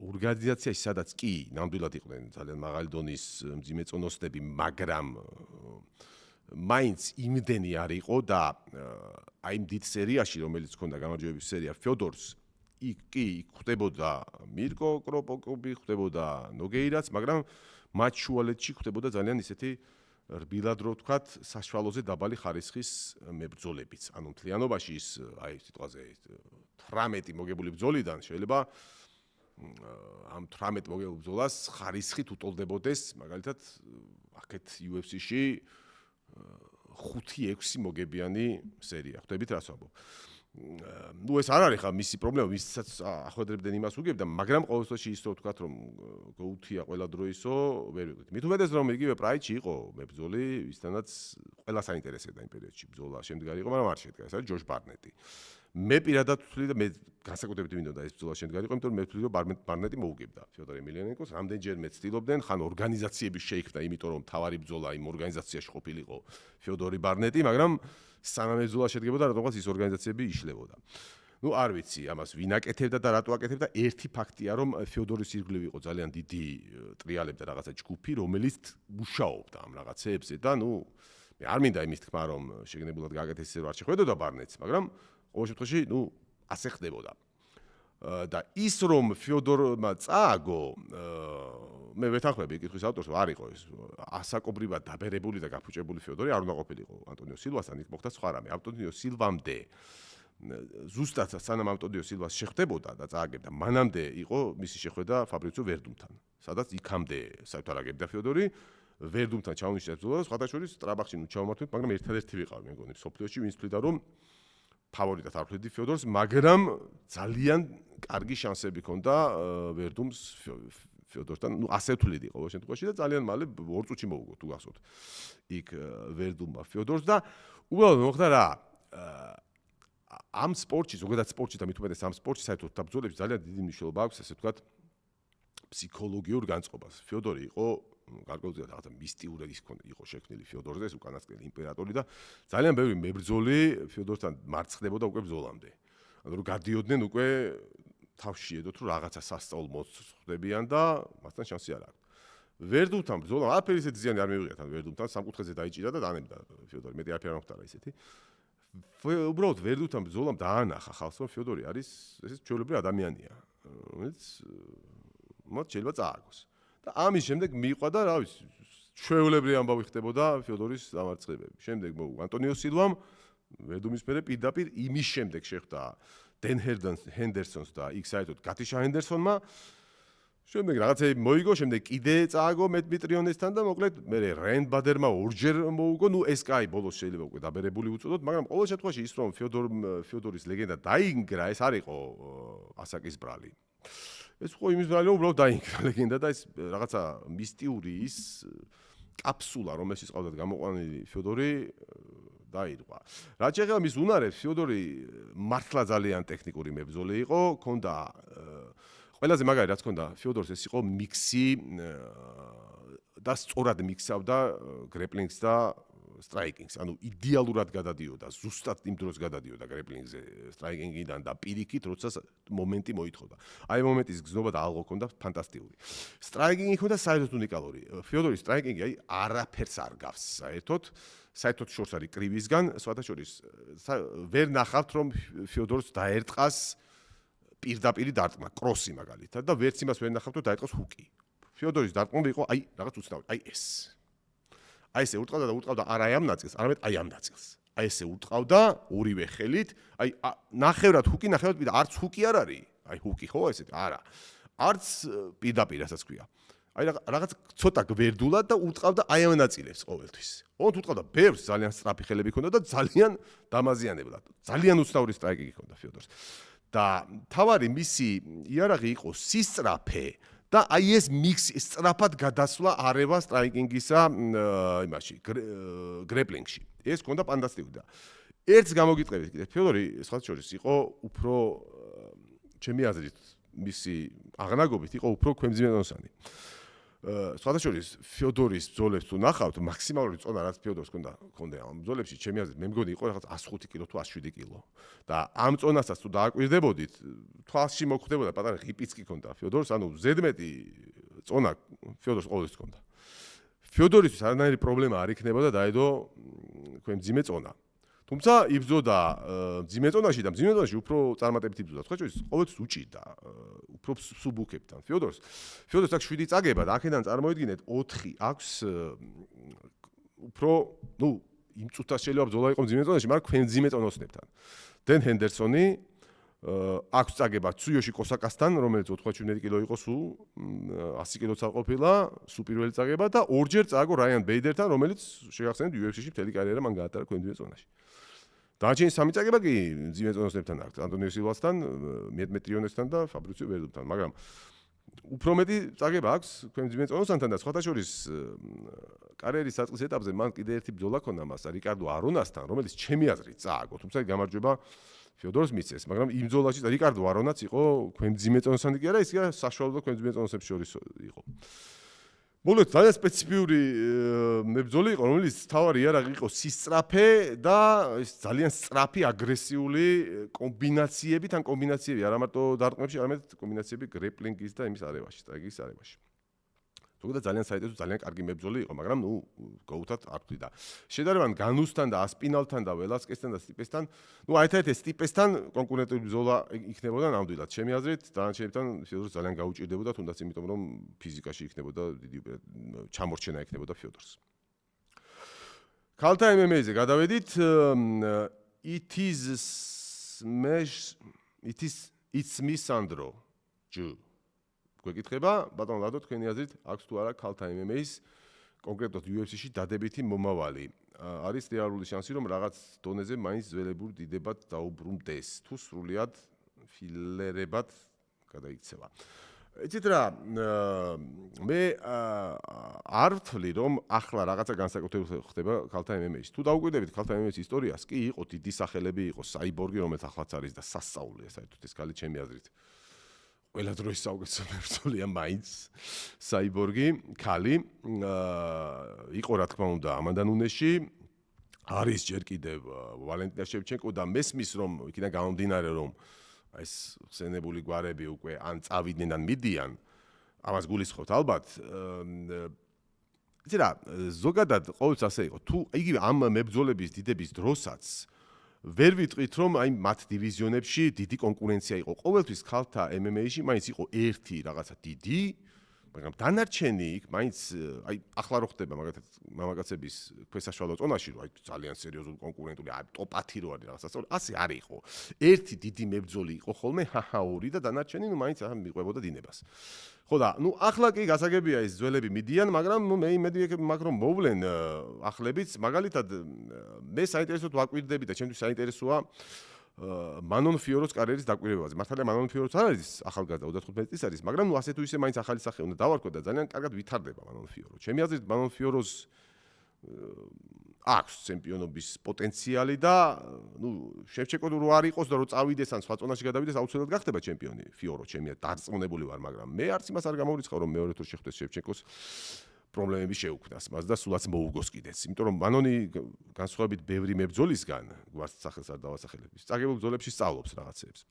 ორგანიზაციაში სადაც კი ნამდვილად იყვნენ ძალიან მაღალი დონის მძიმე წონოსნები, მაგრამ მაინც იმდენი არ იყო და აი იმ დიდ სერიაში, რომელიც ჰქონდა გამარჯვებების სერია ფეოდორს, კი ხვდებოდა მირკო კროპოკოვი, ხვდებოდა ნოგეირაც, მაგრამ მათ შუალედში ხვდებოდა ძალიან ისეთი რბილად რო ვთქვათ, საშუალოზე დაბალი ხარისხის მებრძოლებიც. ანუ მთლიანობაში ის აი სიტყვაზე 18 მოგებული ბრძოლიდან შეიძლება ამ 18 მოგებულ ბრძოლას ხარისხით უტოლდებოდეს, მაგალითად, აქეთ UFC-ში 5-6 მოგებიანი სერია. ხვდებით რას ვამბობ? ნუ ეს არ არის ხა მისი პრობლემა, ვისაც ახვედრებდნენ იმას უგებდა, მაგრამ ყოველ შემთხვევაში ის რო ვთქვათ, რომ გოუთია ყველა დროისო, ვერ ვიყიდ. მით უმეტეს რომ იგივე პრაიდში იყო მებრძოლი, ვისთანაც ყველა საინტერესებდა იმ პერიოდში ბრძოლა შემდგარი იყო, მაგრამ არ შედგა. ეს არის ჯოშ ბარნეტი. მე პირადად ვთვლი და მე განსაკუთრებით მინდოდა ეს ბრძოლა შემდგარი იყო, იმიტომ რომ მე ვთვლი რომ ბარნეტი მოუგებდა ფეოდორ ემელიანიკოს, რამდენჯერმე ცდილობდნენ, ხან ორგანიზაციები შეიქმნა, იმიტომ რომ თავარი ბრძოლა იმ ორგანიზაციაში ყოფილიყო ფეოდორი ბარნეტი, მაგრამ სანამ ეს ბრძოლა შედგებოდა, რატომღაც ის ორგანიზაციები იშლებოდა. ნუ არ ვიცი ამას ვინ აკეთებდა და რატო აკეთებდა. ერთი ფაქტია რომ ფიოდორის ირგვლივ იყო ძალიან დიდი ტრიალებდა რაღაცა ჯგუფი რომელიც მუშაობდა ამ რაღაცეებზე და ნუ მე არ მინდა იმის თქმა რომ შეგნებულად გააკეთეს ისე რომ არ შეხვედოდა ბარნეტს მაგრამ ყოველ შემთხვევაში ნუ ასე ხდებოდა. და ის რომ ფიოდორმა წააგო მე ვეთანხმები კითხვის ავტორს არ იყო ეს ასაკობრივად დაბერებული და გაფუჭებული ფიოდორი არ უნდა ყოფილიყო ანტონიო სილვასთან იქ მოხდა სხვა რამე. ანტონიო სილვამდე ზუსტად სანამ ანტონიო სილვას შეხვდებოდა და წააგებდა მანამდე იყო მისი შეხვედრა ფაბრიციო ვერდუმთან სადაც იქამდე საერთოდ არ აგებდა ფიოდორი ვერდუმთან ჩაუნიშნა ბრძოლა სხვათა შორის ტრაბახში ნუ ჩავმართვით მაგრამ ერთადერთი ვიყავი მე მგონი სოფლიოში ვინც თვლიდა რომ ფავორიტად არ ვხედი ფიოდორს მაგრამ ძალიან კარგი შანსები ჰქონდა ვერდუმს ფიოდორთან ნუ ასე ვთვლიდი ყოველ შემთხვევაში და ძალიან მალე 2 წუთში მოუგო თუ გახსოვთ იქ ვერდუმმა ფიოდორს და უბრალოდ მოხდა რა ამ სპორტში ზოგადად სპორტში და მით უმეტეს ამ სპორტში საერთოდ დაბრძოლებში ძალიან დიდი მნიშვნელობა აქვს ასე ვთქვათ ფსიქოლოგიურ განწყობას. ფიოდორი იყო გარკვეულწილად რაღაცა მისტიურად იყო შექმნილი ფიოდორზე ეს უკანასკნელი იმპერატორი და ძალიან ბევრი მებრძოლი ფიოდორთან მარცხდებოდა უკვე ბრძოლამდე. ანუ რომ გადიოდნენ უკვე თავში ედოთ რომ რაღაცა სასწაულ მოხდებიან და მასთან შანსი არ აქვს. ვერდუმთან ბრძოლა არაფერი ისეთი ზიანი არ მივიღეთ ან ვერდუმთან სამკუთხედზე დაიჭირა და დანებდა ფიოდორი მეტი არაფერი არ მოხდა ისეთი. უბრალოდ ვერდუმთან ბრძოლამ დაანახა ხალხს რომ ფიოდორი არის ესეც ჩვეულებრივი ადამიანია რომელიც მათ შეიძლება წააგოს და ამის შემდეგ მიყვა და რა ვიცი ჩვეულებრივი ამბავი ხდებოდა ფიოდორის დამარცხებები. შემდეგ ანტონიო სილვამ ვერდუმის მერე პირდაპირ იმის შემდეგ შეხვდა დენ ჰენდერსონს და იქ საერთოდ გატიშა ჰენდერსონმა შემდეგ რაღაცები მოიგო, შემდეგ კიდე წააგო მეტმიტრიონესთან და მოკლედ მე რენ ბადერმა ორჯერ მოუგო, ნუ ეს კაი ბოლოს შეიძლება უკვე დაბერებული უწოდოთ, მაგრამ ყოველ შემთხვევაში ის რომ ფიოდორის ლეგენდა დაინგრა, ეს არ იყო ასაკის ბრალი. ეს ხო იმის ბრალი რომ უბრალოდ დაინგრა ლეგენდა და ეს რაღაცა მისტიური ის კაფსულა რომელშიც ყავდათ გამოყვანილი ფიოდორი დაირღვა. რაც შეეხება მის უნარებს, ფიოდორი მართლა ძალიან ტექნიკური მებრძოლი იყო, ჰქონდა ყველაზე მაგარი რაც ჰქონდა ფიოდორს ეს იყო მიქსი და სწორად მიქსავდა გრეპლინგს და სტრაიკინგს. ანუ იდეალურად გადადიოდა, ზუსტად იმ დროს გადადიოდა გრეპლინგზე, სტრაიკინგიდან და პირიქით, როცა მომენტი მოითხოვდა. აი მომენტის გზნობა და ალღო ჰქონდა ფანტასტიკური. სტრაიკინგი ჰქონდა საერთოდ უნიკალური. ფიოდორის სტრაიკინგი აი არაფერს არ გავს საერთოდ შორს არის კრივისგან, სხვათა შორის ვერ ნახავთ რომ ფიოდორს დაერტყას პირდაპირი დარტყმა, კროსი მაგალითად და ვერც იმას ვერ ნახავთ რომ დაიწყოს ჰუკი. ფიოდორის დარტყმები იყო აი რაღაც უცნაური, აი ეს. აი ესე უტყავდა არა აი ამ ნაწილს, არამედ აი ამ ნაწილს. აი ესე უტყავდა ორივე ხელით, აი ნახევრად ჰუკი, ნახევრად პირდაპირ, არც ჰუკი არ არის. აი ჰუკი ხო ესეთი? არა. არც პირდაპირ რასაც ქვია. აი რაღაც ცოტა გვერდულად და უტყავდა აი ამ ნაწილებს ყოველთვის. ოღონდ უტყავდა ბევრს ძალიან სწრაფი ხელები ჰქონდა და ძალიან დამაზიანებლად. ძალიან უცნაური სტრაიკინგი ჰქონდა ფიოდორს. და თავარი მისი იარაღი იყო სისწრაფე და აი ეს მიქსი სწრაფად გადასვლა არევა სტრაიკინგისა იმაში გრეპლინგში. ეს ჰქონდა ფანტასტიკური და ერთს გამოგიტყევით კიდე ფიოდორი სხვათა შორის იყო უფრო ჩემი აზრით მისი აღნაგობით იყო უფრო ქვემძიმედონოსანი. სხვათა შორის ფიოდორის ბრძოლებს თუ ნახავთ მაქსიმალური წონა რაც ფიოდორს ჰქონდა ამ ბრძოლებში ჩემი აზრით მე მგონი იყო რაღაც 105 კილო თუ 107 კილო და ამ წონასაც თუ დააკვირდებოდით თვალში მოხვდებოდა პატარა ღიპიც კი ჰქონდა ფიოდორს ანუ ზედმეტი წონა ფიოდორს ყოველთვის ჰქონდა ფიოდორისთვის არანაირი პრობლემა არ იქნებოდა დაედო ქვემძიმე წონა თუმცა იბრძოდა მძიმე წონაში და მძიმე წონაში უფრო წარმატებით იბრძოდა სხვა შორის ყოველთვის უჭირდა უფრო სუბუქებთან ფიოდორს აქვს 7 წაგება და აქედან წარმოიდგინეთ 4 აქვს უფრო ნუ იმ წუთას შეიძლება ბრძოლა იყო მძიმე წონაში მაგრამ ქვემძიმე წონოსნებთან დენ ჰენდერსონი აქვს წაგება ცუიოში კოსაკასთან რომელიც 97 კილო იყო სულ 100 კილოც არ ყოფილა სულ პირველი წაგება და ორჯერ წააგო რაიან ბეიდერთან რომელიც შეგახსენებთ UFC-ში მთელი კარიერა მან გაატარა ქვემძიმე წონაში დანარჩენი 3 წაგება კი მძიმე წონოსნებთან აქვს ანტონიო სილვასთან მეტმეტრიონესთან და ფაბრიციო ვერდუმთან მაგრამ უფრო მეტი წაგება აქვს ქვემძიმე წონოსთან და სხვათა შორის კარიერის საწყის ეტაპზე მან კიდე ერთი ბრძოლა ჰქონდა მას რიკარდო არონასთან რომელიც ჩემი აზრით წააგო თუმცა გამარჯვება ფიოდორს მისცეს მაგრამ იმ ბრძოლაში რიკარდო არონაც იყო ქვემძიმე წონოსანი კი არა ის კი არა საშუალო და ქვემძიმე წონოსებს შორის იყო მოგეთ ძალიან სპეციფიური მებრძოლი იყო, რომელიც თავარი იარაღი იყო სისწრაფე და ეს ძალიან სწრაფი აგრესიული კომბინაციები, თან კომბინაციები არა მარტო დარტყმებში, არამედ კომბინაციები გრეპლინგის და იმის არევაში, სტრაიგის არევაში. ზოგადად ძალიან საინტერესო, ძალიან კარგი მებრძოლი იყო, მაგრამ გოუთად არ ვთვლი და შედარებან განუსთან და ასპინალთან და ველასკესთან და სტიპესთან, ერთადერთი სტიპესთან კონკურენტული ბრძოლა იქნებოდა ნამდვილად. ჩემი აზრით, დანარჩენებთან ფიოდორს ძალიან გაუჭირდებოდა, თუნდაც იმიტომ, რომ ფიზიკაში იქნებოდა დიდი ჩამორჩენა იქნებოდა ფიოდორს. ქალთა MMA-ზე გადავედით, it's me Sandro. გვეკითხება, ბატონ ლადო, თქვენი აზრით, აქვს თუ არა ქალთა MMA-ის კონკრეტულად UFC-ში დადებითი მომავალი? არის რეალური შანსი, რომ რაღაც დონეზე მაინც ძველებურ დიდებად დაუბრუნდეს, თუ სრულიად ფილერებად გადაიქცევა. იცით რა, მე არ ვთვლი, რომ ახლა რაღაცა განსაკუთრებული ხდება ქალთა MMA-ში. თუ დაუკვირდებით ქალთა MMA-ის ისტორიას, კი იყო დიდი სახელები, იყო საიბორგი, რომელიც ახლაც არის და სასწაულია საერთოდ ეს ქალი ჩემი აზრით. ყველა დროის საუკეთესო მებრძოლია მაინც საიბორგი ქალი იყო რა თქმა უნდა ამანდან უნეში არის ჯერ კიდევ ვალენტინა შევჩენკო და მესმის რომ იქიდან გამომდინარე რომ ეს ხსენებული გვარები უკვე ან წავიდნენ ან მიდიან ამას გულისხმობთ ალბათ იცი რა ზოგადად ყოველთვის ასე იყო თუ იგივე ამ მებრძოლების დიდების დროსაც ვერ ვიტყვით რომ აი მათ დივიზიონებში დიდი კონკურენცია იყო. ყოველთვის ქალთა MMA-ში მაინც იყო ერთი რაღაცა დიდი, მაგრამ დანარჩენი იქ მაინც აი ახლა რო ხდება მაგათაც მამაკაცების ქვესაშვალო წონაში რო აი ძალიან სერიოზული კონკურენტული აი ტოპ-10 რო არის რაღაცა ასე არ იყო. ერთი დიდი მებრძოლი იყო ხოლმე ჰაჰაური და დანარჩენი მაინც მიყვებოდა დინებას. ხო და ახლა კი გასაგებია ეს ძველები მიდიან, მაგრამ მე იმედი მაქვს რომ მოვლენ ახლებიც, მაგალითად მე საინტერესოდ ვაკვირდები და ჩემთვის საინტერესოა მანონ ფიოროს კარიერის დაკვირვებაზე. მართალია მანონ ფიოროს არ არის ახალგაზრდა 35 წლის არის, მაგრამ ასე თუ ისე მაინც ახალი სახე უნდა დავარქვა და ძალიან კარგად ვითარდება მანონ ფიორო. ჩემი აზრით მანონ ფიოროს აქვს ჩემპიონობის პოტენციალი და შევჩენკო რო არ იყოს და რო წავიდეს ან სხვა წონაში გადავიდეს აუცილებლად გახდება ჩემპიონი ფიორო. ჩემი დარწმუნებული ვარ, მაგრამ მე არც იმას არ გამოვრიცხავ რომ მეორე თურ შეხვდეს შევჩენკოს პრობლემები შეუქმნას მას და სულაც მოუგოს კიდეც. იმიტომ რომ მანონი განსხვავებით ბევრი მებრძოლისგან, გვარც სახელს არ დავასახელებ, წაგებულ ბრძოლებში სწავლობს რაღაცეებს.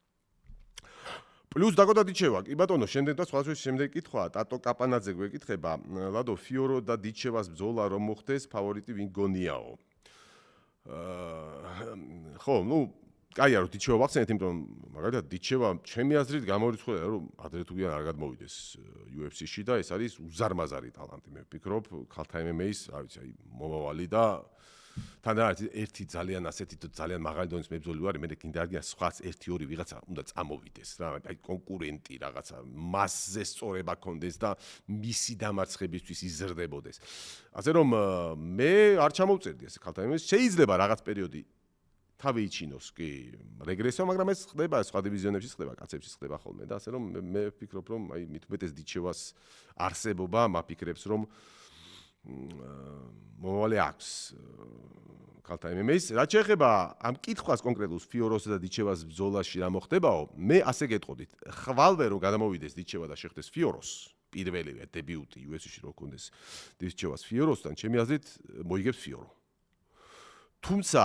პლუს დაკოტა დიჩევა, კი ბატონო, შემდეგ და სხვა შემდეგ კითხვა, ტატო კაპანაძე გვეკითხება, ლადო ფიორო და დიჩევას ბრძოლა რომ მოხდეს, ფავორიტი ვინ გონიაო? ხო, კაია რომ დიჩევა ვახსენეთ, იმიტომ რომ მაგალითად დიჩევა ჩემი აზრით გამორიცხულია რომ ადრე თუ გიან არ გადმოვიდეს UFC-ში და ეს არის უზარმაზარი ტალანტი მე ვფიქრობ ქალთა MMA-ის, რა ვიცი, აი მომავალი და თან არის ერთი ძალიან ასეთი ძალიან მაღალი დონის მებრძოლი ვარ, მე კიდე არ გინდა სხვაც 1-2 ვიღაცა უნდა წამოვიდეს რა, აი კონკურენტი რაღაცა მასზე სწორება კონდეს და მისი დამარცხებისთვის იზრდებოდეს. ასე რომ მე არ ჩამოვწერდი ეს ქალთა MMA-ის, შეიძლება რაღაც პერიოდი თავი იჩინოს კი რეგრესია, მაგრამ ეს ხდება სხვა დივიზიონებში ხდება, კაცებში ხდება ხოლმე და ასე რომ მე ვფიქრობ რომ აი მით უმეტეს დიჩევას არსებობა მაფიქრებს რომ მომავალი აქვს ქალთა MMA-ის. რაც შეეხება ამ კითხვას კონკრეტულს ფიოროს და დიჩევას ბრძოლაში რა მოხდებაო, მე ასე გეტყოდით, ხვალვე რომ გადამოვიდეს დიჩევა და შეხვდეს ფიოროს, პირველივე დებიუტი UFC-ში რო კონდეს დიჩევას ფიოროსთან, ჩემი აზრით მოიგებს ფიორო. თუმცა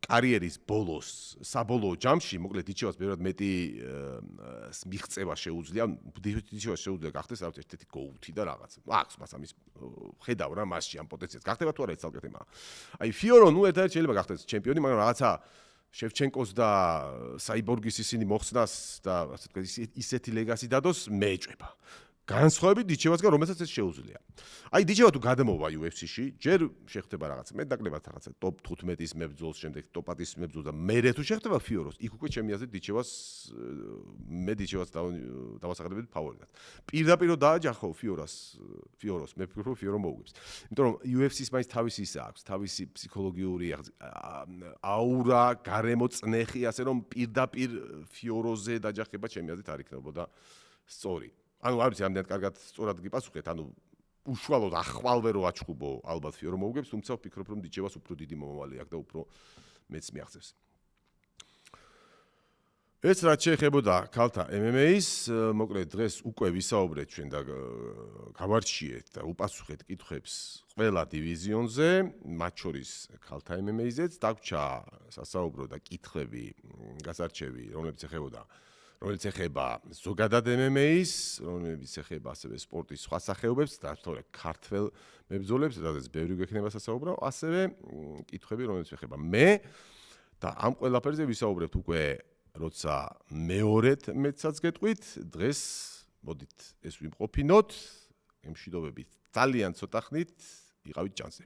კარიერის ბოლოს საბოლოო ჯამში მოკლედ დიჩევას ბევრად მეტი მიღწევა შეუძლია, დიჩევას შეუძლია გახდეს რაღაც ერთ-ერთი გოუთი და რაღაც. აქვს მას ამის ხედავ რა მასში ამ პოტენციალს. გახდება თუ არა ეს ცალკე თემა. აი ფიორო ერთადერთი შეიძლება გახდეს ჩემპიონი, მაგრამ რაღაცა შევჩენკოს და საიბორგის ისინი მოხსნას და ასე ვთქვათ ისეთი ლეგასი დადოს მე ეჭვება. განსხვავებით დიჩევასგან, რომელსაც ეს შეუძლია. აი დიჩევა თუ გადმოვა UFC-ში, ჯერ შეხვდება რაღაცა, მე დაკლებათ რაღაცა ტოპ 15-ის მებრძოლს, შემდეგ ტოპ 10-ის მებრძოლს და მერე თუ შეხვდება ფიოროს, იქ უკვე ჩემი აზრით დიჩევას მე დიჩევას დავასახელებდი ფავორიტად. პირდაპირ დააჯახო ფიოროს, მე ვფიქრობ რომ ფიორო მოუგებს. იმიტომ რომ UFC-ს მაინც თავისი ისა აქვს, თავისი ფსიქოლოგიური აურა, გარემო წნეხი, ასე რომ პირდაპირ ფიოროზე დაჯახება ჩემი აზრით არ იქნებოდა სწორი. ანუ არ ვიცი, ამდენად კარგად სწორად გიპასუხეთ, ანუ უშუალოდ ახვალვე რო აჩხუბო, ალბათ ფიორო მოუგებს, თუმცა ვფიქრობ, რომ დიჩევას უფრო დიდი მომავალი აქვს და უფრო მეც მიაღწევს. ეს რაც შეეხებოდა ქალთა MMA-ს, მოკლედ დღეს უკვე ვისაუბრეთ ჩვენ და გავარჩიეთ და უპასუხეთ კითხვებს ყველა დივიზიონზე, მათ შორის ქალთა MMA-ზეც დაგვრჩა სასაუბრო და კითხვები, გასარჩევი, რომელიც ეხება ზოგადად MMA-ს, რომელიც ეხება ასევე სპორტის სხვა სახეობებს და თორე ქართველ მებრძოლებს, რადგან ბევრი გვექნება სასაუბრო, ასევე კითხვები, რომელიც ეხება მე და ამ ყველაფერზე ვისაუბრებთ უკვე როცა მეორედ მეცაც გეტყვით, დღეს მოდით ეს ვიმყოფინოთ, ემშვიდობებით ძალიან ცოტა ხნით, იყავით ჭანსზე.